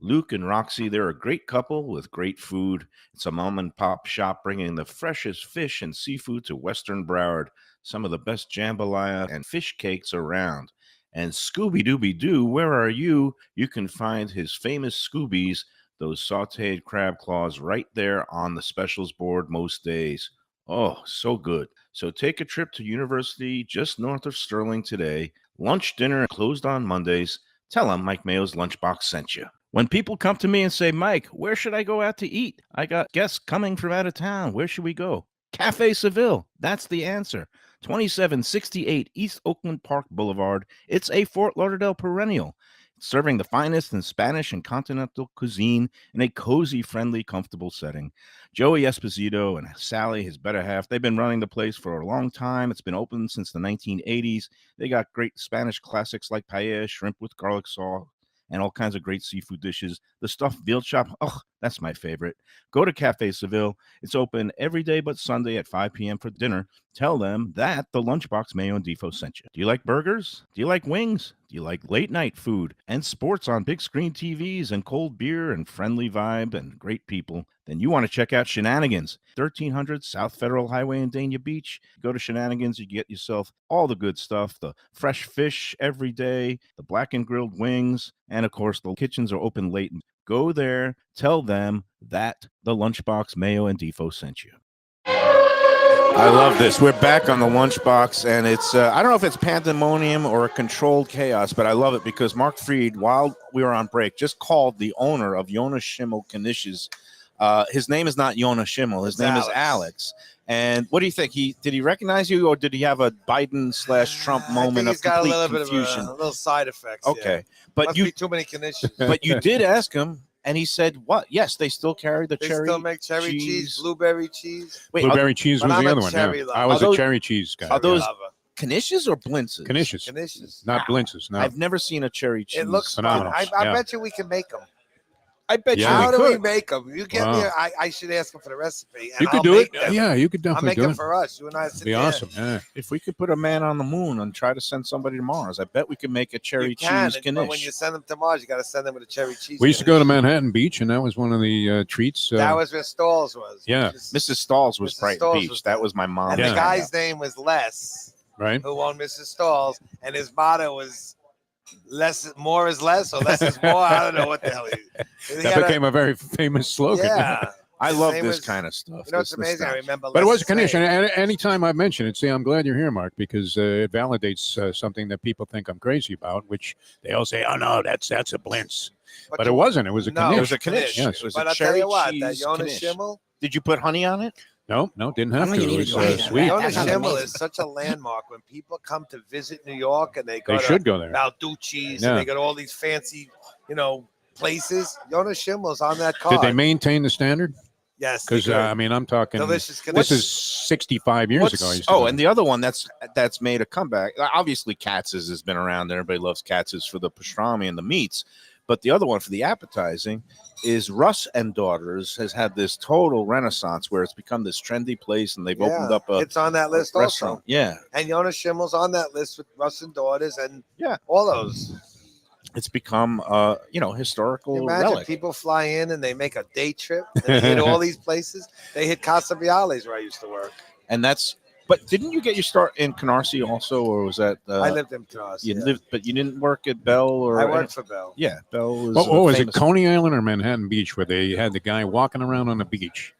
Luke and Roxy, they're a great couple with great food. It's a mom and pop shop bringing the freshest fish and seafood to Western Broward. Some of the best jambalaya and fish cakes around. And Scooby-Dooby-Doo, where are you? You can find his famous Scoobies, those sauteed crab claws right there on the specials board most days. Oh, so good. So take a trip to University just north of Sterling today. Lunch, dinner closed on Mondays. Tell them Mike Mayo's Lunchbox sent you. When people come to me and say, Mike, where should I go out to eat? I got guests coming from out of town. Where should we go? Cafe Seville. That's the answer. 2768 East Oakland Park Boulevard. It's a Fort Lauderdale perennial, serving the finest in Spanish and continental cuisine in a cozy, friendly, comfortable setting. Joey Esposito and Sally, his better half, they've been running the place for a long time. It's been open since the 1980s. They got great Spanish classics like paella, shrimp with garlic sauce, and all kinds of great seafood dishes. The stuffed veal chop, oh, that's my favorite. Go to Cafe Seville. It's open every day but Sunday at 5 p.m. for dinner. Tell them that the Lunchbox Mayo and Defo sent you. Do you like burgers? Do you like wings? Do you like late night food and sports on big screen TVs and cold beer and friendly vibe and great people? Then you want to check out Shenanigans, 1300 South Federal Highway in Dania Beach. Go to Shenanigans, you get yourself all the good stuff, the fresh fish every day, the black and grilled wings, and of course the kitchens are open late. Go there, tell them that the Lunchbox Mayo and Defo sent you. I love this. We're back on the Lunchbox, and it's I don't know if it's pandemonium or a controlled chaos, but I love it because Mark Fried, while we were on break, just called the owner of Yonah Schimmel Knishes. His name is not Yonah Schimmel. His name is Alex. And what do you think? Did he recognize you, or did he have a Biden/Trump moment of complete confusion? A little side effects. Okay, yeah. but Must you be too many Knishes. but you did ask him, and he said, "What? Yes, they still carry the They cherry. still make cherry cheese, blueberry cheese. Wait, Blueberry cheese but was I'm the a other one. cherry Yeah. lover. I was Are a those- cherry cheese guy. are those Lover. Knishes or blintzes? Knishes, Knishes. not blintzes. No. I've never seen a cherry cheese. It looks phenomenal. fun. I Yeah. bet you we can make them. I bet Yeah. you How we do we could. make them? You get Wow. me. I should ask him for the recipe. And You could I'll do it. make them. Yeah, you could I'll definitely make do them it. for us. You and I sit Be there. awesome. Yeah. If we could put a man on the moon and try to send somebody to Mars, I bet we could make a cherry You can, cheese but when Knish. you send them to Mars, you got to send them with a cherry cheese. We used to go to Knish. Manhattan Beach, and that was one of the treats. That was where Stalls was. Yeah. Mrs. Stalls was Mrs. Brighton Stalls Beach. was That there. was my mom. And Yeah. the guy's name was Les, right. who owned Mrs. Stalls, and his motto was more is less, or less is more. I don't know what the hell he That had became a very famous slogan. Yeah. I His love name this was- kind of stuff. You know, it's This amazing. I nostalgia. remember. But it was a Les's Knish, name. and anytime I mention it, see, I'm glad you're here, Mark, because it validates something that people think I'm crazy about, which they all say, "Oh no, that's a blintz," but it wasn't. It was a No, Knish. It was a Knish. Yes. It was But a I'll tell cherry you what, that cheese Jonas Knish. Schimmel, Did you put honey on it? No, didn't I have don't to. think you It need to was do that. sweet. That Jonas sounds Schimmel amazing. is such a landmark. When people come to visit New York and they go They to should go there. Balducci's Yeah. and they go to all these fancy, places, Jonas Schimmel's on that card. Did they maintain the standard? Yes, they Because could. I mean, I'm talking. Delicious This Knish. is 65 years ago. I used to Oh, go. and the other one that's made a comeback. Obviously, Katz's has been around. Everybody loves Katz's for the pastrami and the meats. But the other one for the appetizing is Russ and Daughters has had this total renaissance where it's become this trendy place, and they've opened up a it's on that list restaurant. also. Yeah, And Jonas Schimmel's on that list with Russ and Daughters and Yeah. all those. it's become historical Can you imagine relic. people fly in and they make a day trip and they hit all these places. They hit Casa Viales where I used to work. And that's. But didn't you get your start in Canarsie also, or was that I lived in Canarsie. you yeah. lived? But you didn't work at Bell or I worked for Bell. Yeah, Bell was. What was it, famous- Coney Island or Manhattan Beach, where they had the guy walking around on the beach,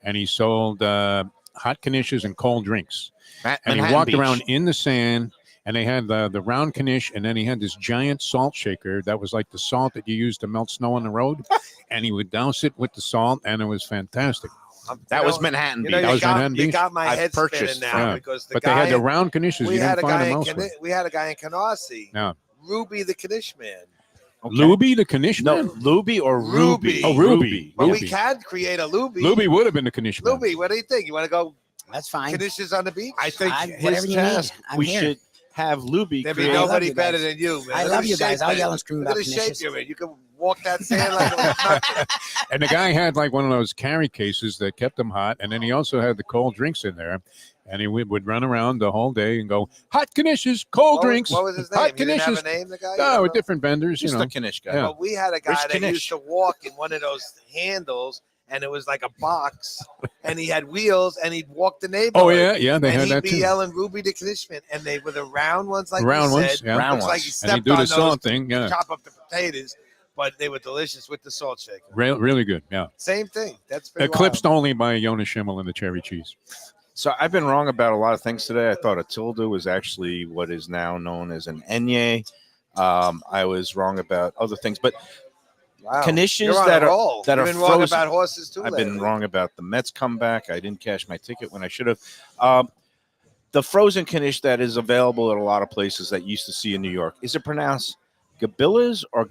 and he sold hot Knishes and cold drinks, and Manhattan he walked Beach. around in the sand, and they had the round Knish, and then he had this giant salt shaker that was like the salt that you use to melt snow on the road, and he would douse it with the salt, and it was fantastic. That was Manhattan Beach. That was Manhattan you Beach. got my I've head purchased spinning now Yeah. because the But guy they had the round Knishes. we You had didn't a find guy them in elsewhere. we had a guy in Canarsie. Yeah. Ruby the Knish man. Okay. Lubie, the Knish No, man? Lubie or Ruby. Ruby. Oh, Ruby. But we Ruby. can create a Lubie. Lubie would have been the Knish man. Lubie, what do you think? You want to go That's fine. Knishes on the beach? I think Whatever his you task. need. I'm We here. should have Lubie There'd be create. I love nobody you better guys. than you, man. I Look love at you the guys. shape, I'll man. yell and scream Look at about the shape Knishes. you're in. You can walk that sand like it was nothing. And the guy had like one of those carry cases that kept him hot. And then he also had the cold drinks in there. And he would run around the whole day and go, hot Knishes, cold drinks. What was his hot name? He didn't have a Knishes. name, the guy? You No, don't with know? different vendors, Just you know. a Knish guy. Yeah. But we had a guy Rich that Knish. used to walk in one of those handles, and it was like a box, and he had wheels, and he'd walk the neighborhood. Oh, yeah. Yeah, they and had he'd that be too. yelling Ruby the Knishman, and they were the round ones, like Round you ones, said. yeah. Round Looks like ones. he And stepped he'd do on the those salt to thing, yeah. chop up the potatoes. but they were delicious with the salt shaker. Really good. Yeah. Same thing. That's been Eclipsed wild. only by Jonas Schimmel and the cherry cheese. So I've been wrong about a lot of things today. I thought a tilde was actually what is now known as an enye. I was wrong about other things, but Wow. knishes You're on that a are roll. that You've are been wrong frozen. about horses too. I've lately. been wrong about the Mets comeback. I didn't cash my ticket when I should have. The frozen knish that is available at a lot of places that you used to see in New York. Is it pronounced Gabillas or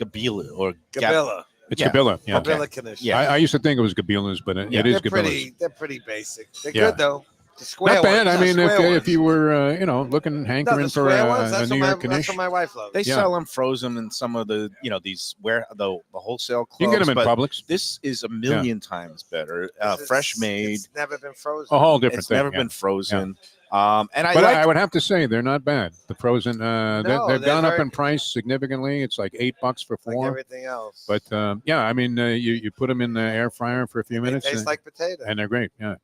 Gabila or Gabilla. It's Yeah. Gabilla. Yeah. Okay. Gabilla knish. Yeah. I used to think it was Gabilas, but it Yeah. is They're Gabillas. they're pretty basic. They're Yeah. good though. The square Not bad. ones, I mean, square if you ones. were, looking, No, hankering the for square ones, a that's New what York that's knish, what my wife loves. They Yeah. sell them frozen in some of the these the wholesale clubs. you can get them in but Publix. This is a million times better. Fresh made. It's never been frozen. A whole different It's thing. never yeah. been frozen. And I But like I would have to say they're not bad. The frozen, No, they've they're gone up very- in price significantly. It's like $8 for like 4. everything else. But yeah, I mean, you put them in the air fryer for a few they minutes, taste and, like potato. and they're great. Yeah.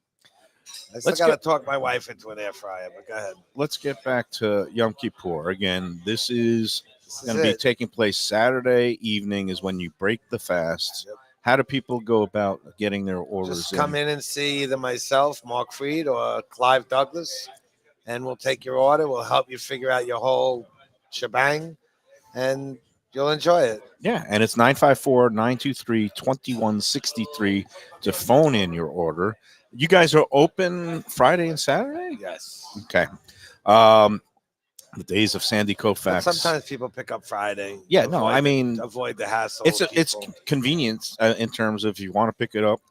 I still Let's got to get- talk my wife into an air fryer, but go ahead. let's get back to Yom Kippur again. This is This is going to be it. taking place Saturday evening. Is when you break the fast. Yep. How do people go about getting their orders? Just come in and see either myself, Mark Freed, or Clive Douglas, and we'll take your order. We'll help you figure out your whole shebang, and you'll enjoy it. Yeah, and it's 954-923-2163 to phone in your order. You guys are open Friday and Saturday? Yes. Okay. The days of Sandy But Koufax. sometimes people pick up Friday. Yeah, to no, avoid I mean, avoid the hassle. it's of it's people. convenience in terms of if you want to pick it up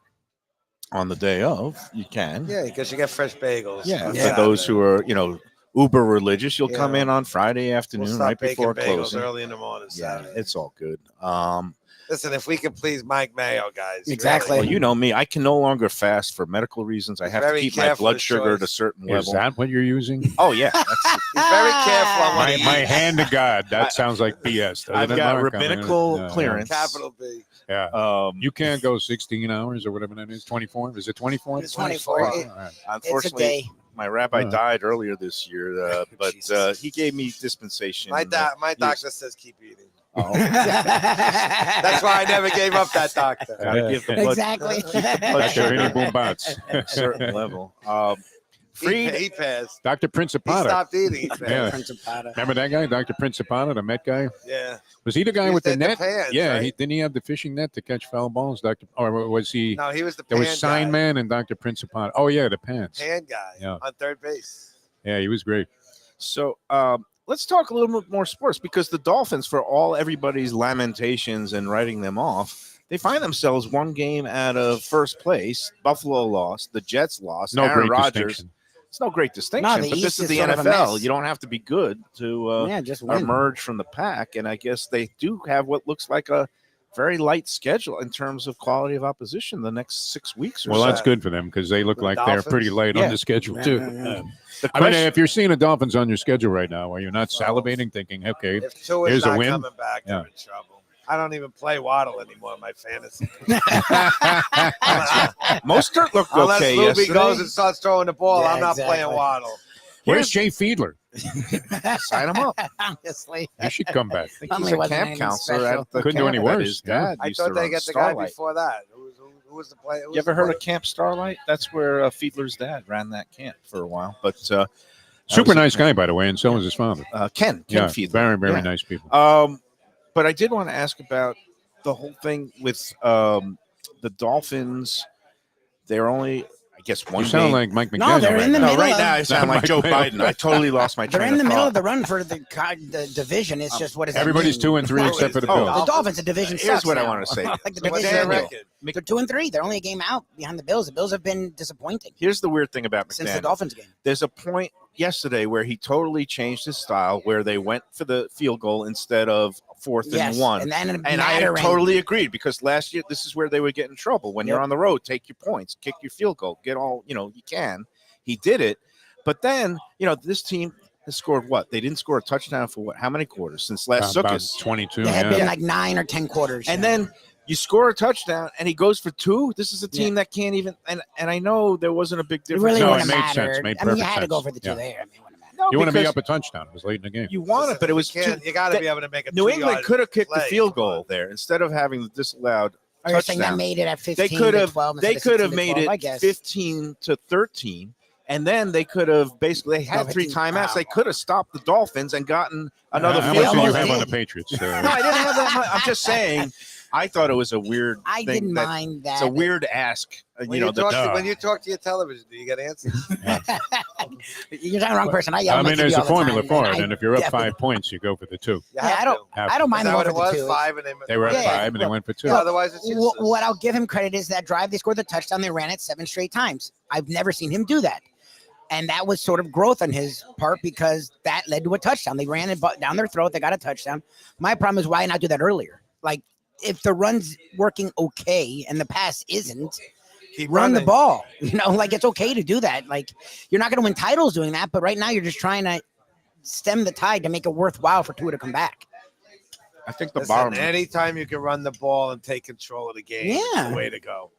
on the day of, you can. Yeah, because you get fresh bagels. Yeah, on for those Saturday. who are, uber religious, you'll come Yeah. in on Friday afternoon We'll right stop baking before bagels closing. early in the morning. Yeah, Saturday. it's all good. Listen, if we could please Mike Mayo, guys. Exactly. Well, you know me, I can no longer fast for medical reasons. I have to Very keep my careful blood with sugar at a choice. certain Is level. that what you're using? Oh yeah, that's He's very careful on what my, he my eats. hand to God. That sounds like BS. doesn't I've it, got Mark? I mean, rabbinical yeah, clearance. Capital B. Yeah. You can't go 16 hours or whatever that is. 24? Is it 24? It's 24. All right. It's a Unfortunately, day. my rabbi Yeah. died earlier this year, but Jesus. he gave me dispensation. My Yes. doctor says keep eating. Oh, That's That's why I never gave up that doctor. gotta give the blood, Exactly. blood Dr. sugar Vinny Boom Bots. at a certain level. He Freed, passed. Dr. He Principata. stopped eating. He passed. Yeah. Principata. Remember that guy, Dr. Principata, the Met guy? Yeah. Was he the guy He with was the the net? pans, Yeah, right? didn't he have the fishing net to catch foul balls, Doctor? Or was he? No, he was the There pan was Sign guy. Man and Dr. Principata. Oh yeah, the pants. Pan guy Yeah. on third base. Yeah, he was great. So let's talk a little bit more sports because the Dolphins, for all everybody's lamentations and writing them off, they find themselves one game out of first place. Buffalo lost. The Jets lost. No Aaron great Rodgers. distinction. It's no great distinction, No, the but this East is is the sort of a NFL. mess. You don't have to be good to Yeah, just win. emerge from the pack. And I guess they do have what looks like a very light schedule in terms of quality of opposition the next 6 weeks or Well, so. that's good for them because they look The like they're pretty Dolphins? light Yeah. on the schedule Yeah, too. yeah, yeah. The I mean, question- if you're seeing the Dolphins on your schedule right now, are you not salivating, thinking, okay, If Tua's Here's a not win. coming back, they're Yeah. in trouble. I don't even play Waddle anymore in my fantasy. Mostert looked Unless okay Lubie yesterday. goes and starts throwing the ball, Yeah, I'm not exactly. playing Waddle. where's Jay Fiedler? Sign him up. Honestly. He should come back. I think Only he's a wasn't camp anything counselor special. at the Couldn't do camp any that worse, his yeah. dad I used thought to they run, get the Starlight. guy before that. Who was the player? You ever heard of Camp Starlight? That's where Fiedler's dad ran that camp for a while. But Super nice guy, by the way, and so is his father. Ken Yeah, Fiedler. very, very Yeah. nice people. But I did want to ask about the whole thing with the Dolphins. They're only, I guess, one You sound game. like Mike McDaniel. No, they're right in the now. No, middle right of- now I sound Not like Joe Mike Biden. I totally lost my They're train in the of middle thought. of the run for the division. It's just what is that Everybody's mean? 2 and 3 except for the Oh, Bills. The Dolphins, the division Here's sucks what I now. want to say. Like the So what's division. their is- record? They're 2 and 3. They're only a game out behind the Bills. The Bills have been disappointing Here's the weird thing about since the McDaniel. Dolphins game. There's a point yesterday where he totally changed his style, where they went for the field goal instead of 4th Yes, and 1. and then And I mattering. totally agreed because last year this is where they would get in trouble. When you're Yep. on the road, take your points, kick your field goal, get all you can. He did it, but then this team has scored what? They didn't score a touchdown for what? How many quarters since last About Sukkot? 22. There had Yeah. been like 9 or 10 quarters. And yeah. then you score a touchdown and he goes for 2. This is a team that can't even. And I know there wasn't a big it difference. really No, it wouldn't made have sense. mattered. Made I mean, you perfect had to go sense. for the 2 Yeah. there. I mean, it wouldn't have mattered. You want to be because up a touchdown. It was late in the game. You want it, but it was you got to they- be able to make a New England 2-yard could have kicked the play. field Come on. goal there instead of having the disallowed Or you're saying that touchdown. made it at 15 They could to have 12 they instead of could have 16 to made 12, I it guess. 15 to 13, and then they could have basically they had No, 3 15. timeouts. They could have stopped the Dolphins and gotten another How field much do you goal. have on the did. Patriots? No, I didn't have that much. I'm just saying. I thought it was a weird. I thing didn't that- mind that. It's a weird ask. When you talk to your television, do you get answers? You're talking the wrong person. I yell I at my mean, TV there's a all the formula time, for and it, I and if you're up definitely- 5 points, you go for the 2. Yeah, I don't Is mind that them what over it was? the 2. 5 and They were at Yeah, 5, and they went for 2. Otherwise, it's useless. What I'll give him credit is that drive they scored the touchdown. They ran it 7 straight times. I've never seen him do that. And that was sort of growth on his part because that led to a touchdown. They ran it down their throat. They got a touchdown. My problem is why not do that earlier? Like, if the run's working okay and the pass isn't, Keep run the running. ball. You know, like, it's okay to do that. Like, you're not going to win titles doing that, but right now you're just trying to stem the tide to make it worthwhile for Tua to come back. I think the Listen, bottom. anytime you can run the ball and take control of the game, it's Yeah. the way to go.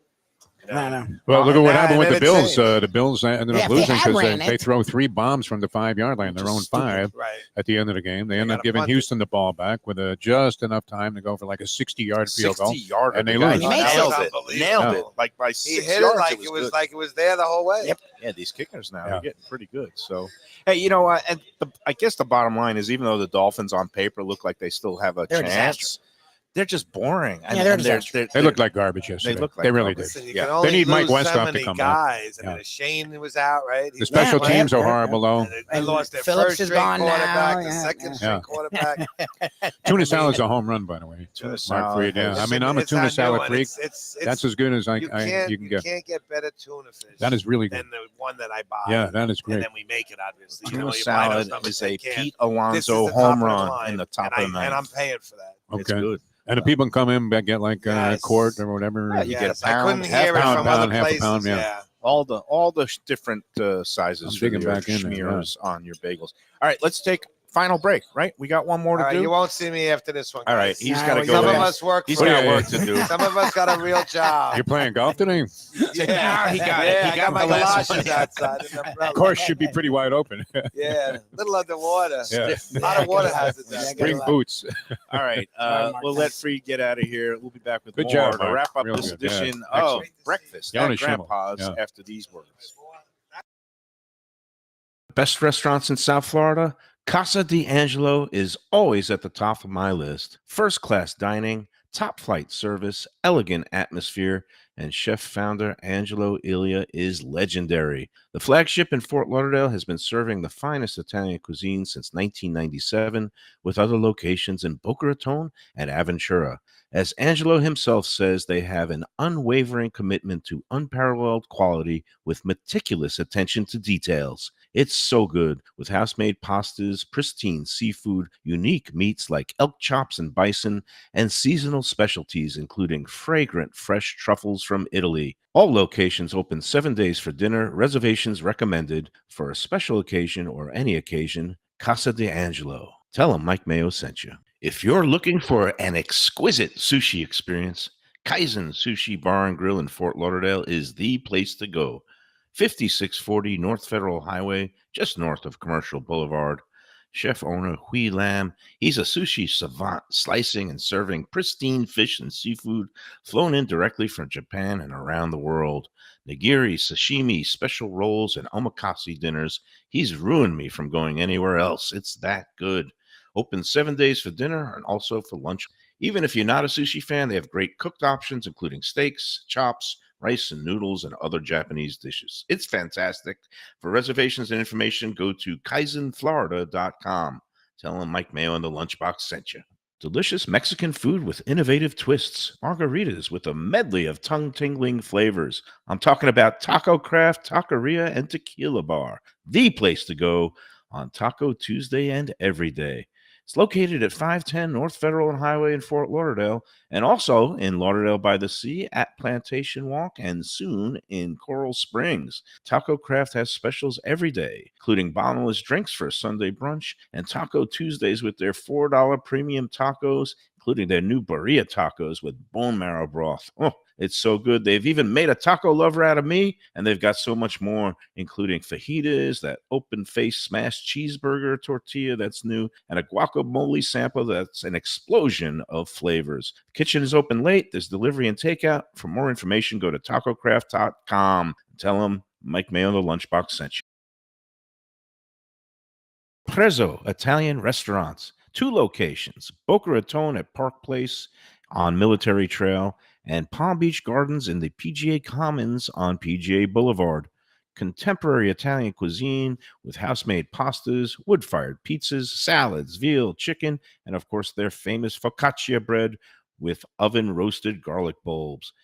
You I know? don't know. Well, look at what And happened with the then it Bills. changed. The Bills ended Yeah, up if they losing had because ran they it- throw 3 bombs from the 5-yard line, their Which is own stupid. 5 Right. at the end of the game. They They end up gotta giving punt it. Houston the ball back with just enough time to go for like a 60-yard field goal. 60-yarder, and they the guy lose. He makes nailed it. it. Unbelievable. Nailed it. Like by 6 He hit yards. it like it was good. like it was there the whole way. Yep. Yeah, these kickers now Yeah. are getting pretty good. So, hey, you know, and I guess the bottom line is, even though the Dolphins on paper look like they still have a They're a chance, disaster. they're just boring. And, Yeah, they're a and disaster. They looked like garbage yesterday. look like They really garbage. did. Listen, you Yeah. can only They need Mike lose so Westhoff to many come back. guys. I mean, Yeah. Shane was out, right? The special Yeah, teams are yeah, horrible, though. They And lost their Phillips first is string gone now, quarterback, the yeah, second yeah. string Yeah. quarterback. Tuna salad's a home run, by the way. Tuna Mark salad Fried, yeah. has- I mean, I'm a It's tuna not new, salad and freak. It's That's as good as you can't you can get. can't get better tuna fish. That is really good. than the one that I buy. Yeah, that is And great. then we make it, obviously. Tuna you buy those salad numbers, is they a can't. Pete This is Alonso the top home of the run line, in the top and of the and ninth. I'm paying for that. It's Okay. good. And the people come in and get like Yes. quart or whatever. Yeah, you get a Yes, I pound, couldn't half hear it pound, from pound, other half a places. pound, yeah. all the different sizes I'm for digging your back in there, schmears on your bagels. All right, let's take final break. Right, we got one more to All right, do. you won't see me after this one. All right, guys. he's Nah, got to well, go. Some in. of us work. He's for got it. work to do. Some of us got a real job. You're playing golf today? Yeah, he got it. Yeah, He I got got my the last galoshes one. outside. In the umbrella. Course should be pretty wide open. Yeah, a little underwater. Yeah. A lot of water hazards. Yeah, out I there. got Bring a lot. boots. All right, Mark, we'll let Freed get out of here. We'll be back with Good more job, to Mark. wrap up Real this good. Yeah. edition of Excellent. Breakfast Yoni at Schimmel. Grandpa's Yeah. after these words. Best restaurants in South Florida? Casa D'Angelo is always at the top of my list. First-class dining, top-flight service, elegant atmosphere, and chef-founder Angelo Ilia is legendary. The flagship in Fort Lauderdale has been serving the finest Italian cuisine since 1997, with other locations in Boca Raton and Aventura. As Angelo himself says, they have an unwavering commitment to unparalleled quality with meticulous attention to details. It's so good, with house-made pastas, pristine seafood, unique meats like elk chops and bison, and seasonal specialties including fragrant fresh truffles from Italy. All locations open 7 days for dinner. Reservations recommended. For a special occasion or any occasion, Casa D'Angelo. Tell them Mike Mayo sent you. If you're looking for an exquisite sushi experience, Kaizen Sushi Bar and Grill in Fort Lauderdale is the place to go. 5640 North Federal Highway, just north of Commercial Boulevard. Chef owner Hui Lam, he's a sushi savant, slicing and serving pristine fish and seafood flown in directly from Japan and around the world. Nigiri, sashimi, special rolls, and omakase dinners. He's ruined me from going anywhere else. It's that good. Open 7 days for dinner and also for lunch. Even if you're not a sushi fan, they have great cooked options, including steaks, chops, rice and noodles, and other Japanese dishes. It's fantastic. For reservations and information, go to kaizenflorida.com. Tell them Mike Mayo and the Lunchbox sent you. Delicious Mexican food with innovative twists. Margaritas with a medley of tongue-tingling flavors. I'm talking about Taco Craft, Taqueria, and Tequila Bar. The place to go on Taco Tuesday and every day. It's located at 510 North Federal and Highway in Fort Lauderdale, and also in Lauderdale by the Sea at Plantation Walk, and soon in Coral Springs. Taco Craft has specials every day, including bottomless drinks for a Sunday brunch, and Taco Tuesdays with their $4 premium tacos, including their new burrilla tacos with bone marrow broth. Oh, it's so good. They've even made a taco lover out of me, and they've got so much more, including fajitas, that open-faced smashed cheeseburger tortilla that's new, and a guacamole sample that's an explosion of flavors. The kitchen is open late. There's delivery and takeout. For more information, go to tacocraft.com. Tell them Mike Mayo, the Lunchbox, sent you. Prezzo Italian Restaurants. 2 locations, Boca Raton at Park Place on Military Trail and Palm Beach Gardens in the PGA Commons on PGA Boulevard. Contemporary Italian cuisine with house-made pastas, wood-fired pizzas, salads, veal, chicken, and of course their famous focaccia bread with oven-roasted garlic bulbs.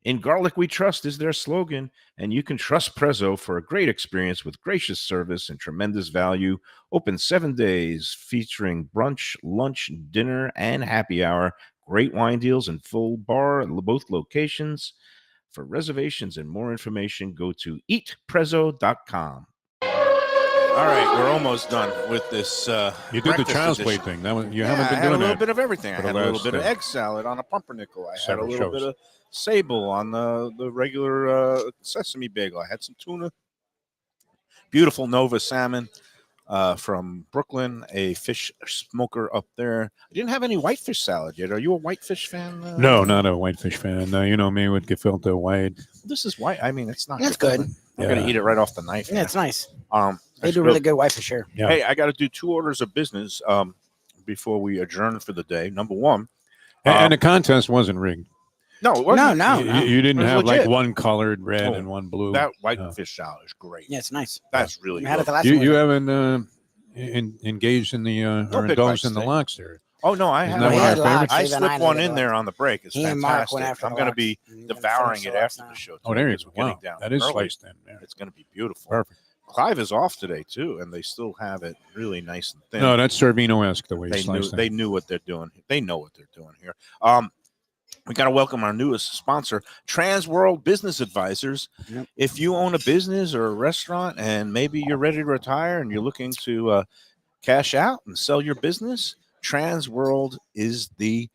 In garlic we trust is their slogan, and you can trust Prezzo for a great experience with gracious service and tremendous value. Open 7 days, featuring brunch, lunch, dinner, and happy hour. Great wine deals and full bar at both locations. For reservations and more information, go to eatprezzo.com. All right, we're almost done with this. You did the child's play thing. That was, you haven't been I had doing a little that. bit of everything. I for the had a little last, bit of egg salad on a pumpernickel. I had a several little shows. bit of sable on the regular sesame bagel. I had some tuna. Beautiful Nova salmon from Brooklyn, a fish smoker up there. I didn't have any whitefish salad yet. Are you a whitefish fan? No, not a whitefish fan. You know me with gefilte white. This is white. I mean, it's not. That's good. I'm gonna eat it right off the knife. Yeah, it's nice. They I do really good whitefish here. Yeah. Hey, I got to do 2 orders of business before we adjourn for the day. Number one, And the contest wasn't rigged. no, it wasn't. No. You didn't It was have like legit. one colored red Oh, and one blue. That whitefish salad is great. Yeah, it's nice. That's really We had it good. the last You one. haven't engaged in the or big indulged bites in the today. lobster. Oh no, I Isn't have. that one of our favorites? I Then slipped I one know in the there on the break. It's He and Mark went fantastic. after I'm the going to lox. be You're gonna devouring finish it the lox after the now. show. Oh, today there you because go. we're Wow, getting down that is early. sliced in. Yeah. It's going to be beautiful. Perfect. Clive is off today too, and they still have it really nice and thin. No, that's Servino-esque the way you they sliced it. they knew what they're doing. They know what they're doing here. We got to welcome our newest sponsor, Trans World Business Advisors. Yep. If you own a business or a restaurant and maybe you're ready to retire and you're looking to cash out and sell your business, Trans World is the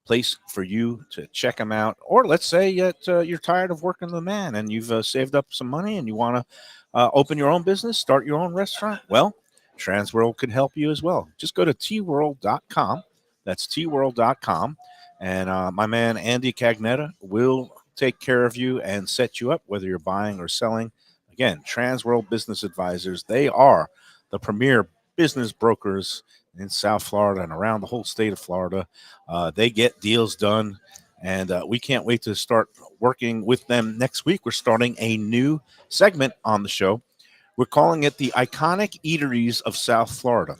place for you to check them out. Or let's say that you're tired of working the man and you've saved up some money and you want to open your own business, start your own restaurant. Well, Trans World could help you as well. Just go to tworld.com. That's tworld.com. And my man, Andy Cagnetta, will take care of you and set you up, whether you're buying or selling. Again, Trans World Business Advisors, they are the premier business brokers in South Florida and around the whole state of Florida. They get deals done, and we can't wait to start working with them next week. We're starting a new segment on the show. We're calling it the Iconic Eateries of South Florida.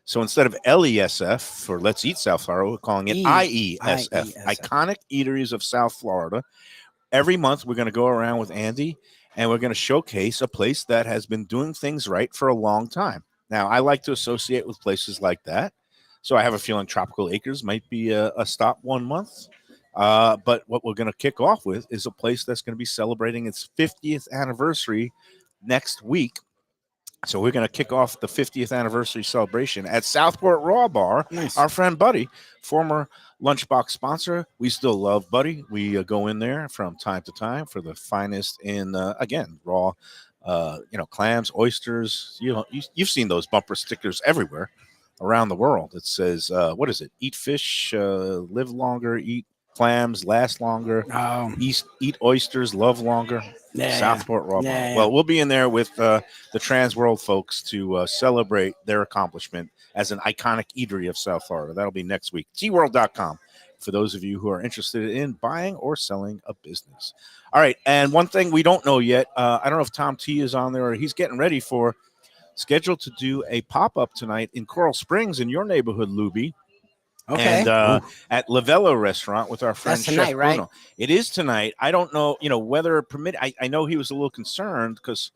So instead of LESF for Let's Eat South Florida, we're calling it IESF, Iconic Eateries of South Florida. Every month, we're going to go around with Andy, and we're going to showcase a place that has been doing things right for a long time. Now, I like to associate with places like that. So I have a feeling Tropical Acres might be a stop one month. But what we're going to kick off with is a place that's going to be celebrating its 50th anniversary next week. So we're going to kick off the 50th anniversary celebration at Southport Raw Bar. Nice. Our friend Buddy, former Lunchbox sponsor. We still love Buddy. We go in there from time to time for the finest in, again, raw, clams, oysters. You've seen those bumper stickers everywhere around the world. It says, what is it? Eat fish, live longer, eat clams, last longer, eat oysters, love longer. Yeah. Southport Raw Bar. Yeah. Well, we'll be in there with the Trans World folks to celebrate their accomplishment as an iconic eatery of South Florida. That'll be next week. tworld.com for those of you who are interested in buying or selling a business. All right, and one thing we don't know yet, I don't know if Tom T is on there or he's getting ready for scheduled to do a pop-up tonight in Coral Springs in your neighborhood, Lubie. Okay. And at Lavello Restaurant with our friend That's tonight, Chef right? Bruno. It is tonight. I don't know, weather permit. I know he was a little concerned because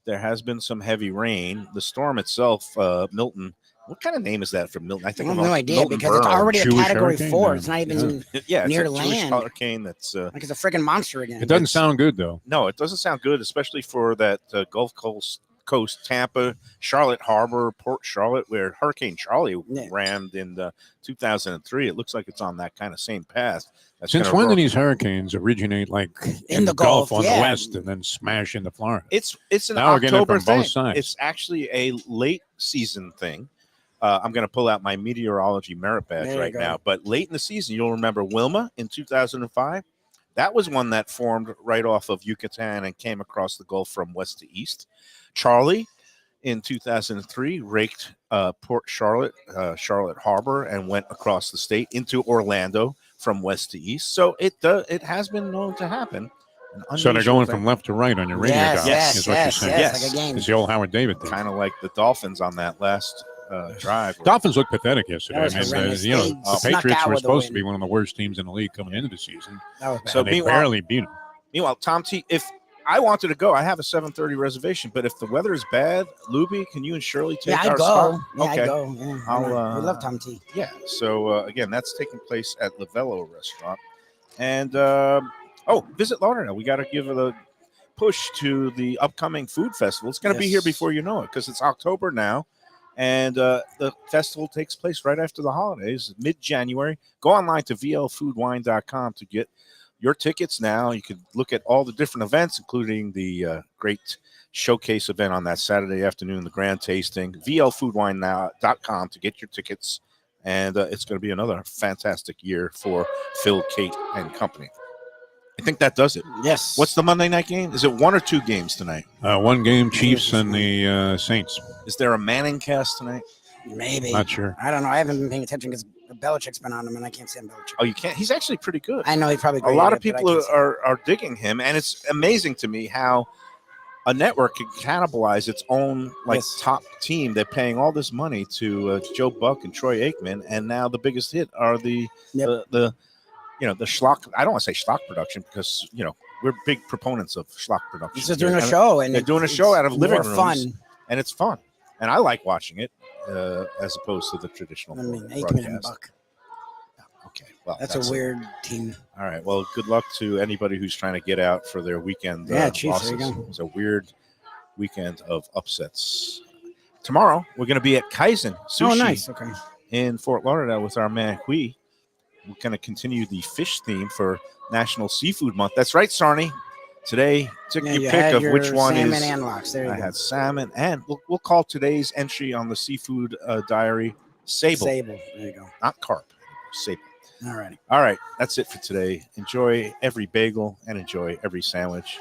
there has been some heavy rain. The storm itself, Milton. What kind of name is that for Milton? I I think have about no idea Milton because it's Berle. already a Jewish category hurricane, 4. man. It's not even Yeah, near it's a Jewish land. hurricane that's like it's a freaking monster again. It doesn't sound good though. no, it doesn't sound good, especially for that Gulf Coast coast, Tampa, Charlotte Harbor, Port Charlotte, where Hurricane Charlie Yeah. rammed in 2003. It looks like it's on that kind of same path. That's Since gonna when do roar- these hurricanes originate like In the Gulf Gulf, on yeah. the west and then smash into Florida? It's an Now we're getting it October from both thing. sides. It's actually a late season thing. I'm going to pull out my meteorology merit badge There you right go. now. But late in the season, you'll remember Wilma in 2005. That was one that formed right off of Yucatan and came across the Gulf from west to east. Charlie in 2003 raked Port Charlotte, Charlotte Harbor, and went across the state into Orlando from west to east. So it has been known to happen. So they're going from left to right on your radio dial, Yes, is what you're saying. yes, like a game. It's the old Howard David thing. Kind of like the Dolphins on that last drive. Dolphins looked pathetic yesterday. That was I mean, horrendous. you know, They the snuck Patriots out were with a supposed to win. be one of the worst teams in the league coming into the season. That was bad. So And they meanwhile- barely beat them. Meanwhile, Tom T, if I wanted to go, I have a 7:30 reservation. But if the weather is bad, Lubie, can you and Shirley take yeah, our I'd go. spot? Yeah, Okay. I'd go. Yeah, I'll, we love Tom T. Yeah. So again, that's taking place at Lavello Restaurant. And Visit Lauderdale. We got to give a push to the upcoming food festival. It's going to be here Yes. before you know it, because it's October now. And the festival takes place right after the holidays, mid-January. Go online to vlfoodwine.com to get your tickets now. You can look at all the different events, including the great showcase event on that Saturday afternoon, the grand tasting. vlfoodwine.com to get your tickets. And it's going to be another fantastic year for Phil, Kate, and company. I think that does it. Yes. What's the Monday night game? Is it one or two games tonight? One game, Chiefs and the Saints. Is there a Manning cast tonight? Maybe. Not sure. I don't know. I haven't been paying attention because Belichick's been on him, and I can't stand Belichick. Oh, you can't. He's actually pretty good. I know he's probably A great lot at of it, but I people can't stand are digging him, and it's amazing to me how a network can cannibalize its own Yes. top team. They're paying all this money to Joe Buck and Troy Aikman, and now the biggest hit are the the schlock. I don't want to say schlock production because we're big proponents of schlock production. He's just doing a here. show, and They're doing a show out of living more rooms, fun. and it's fun, and I like watching it as opposed to the traditional I mean, Aikman and broadcast. Buck. Okay, well, That's a weird team. All right. Well, good luck to anybody who's trying to get out for their weekend. Yeah, Chiefs, there you losses. go. It was a weird weekend of upsets. Tomorrow, we're going to be at Kaizen Sushi Oh, nice. Okay. in Fort Lauderdale with our man Hui. We're going to continue the fish theme for National Seafood Month. That's right, Sarni. Today, took Yeah, your you pick had of your which one salmon is. and lox. There you I go. had salmon, and we'll call today's entry on the seafood diary sable, Sable. There you go. not carp. Sable. All righty. All right, that's it for today. Enjoy every bagel and enjoy every sandwich.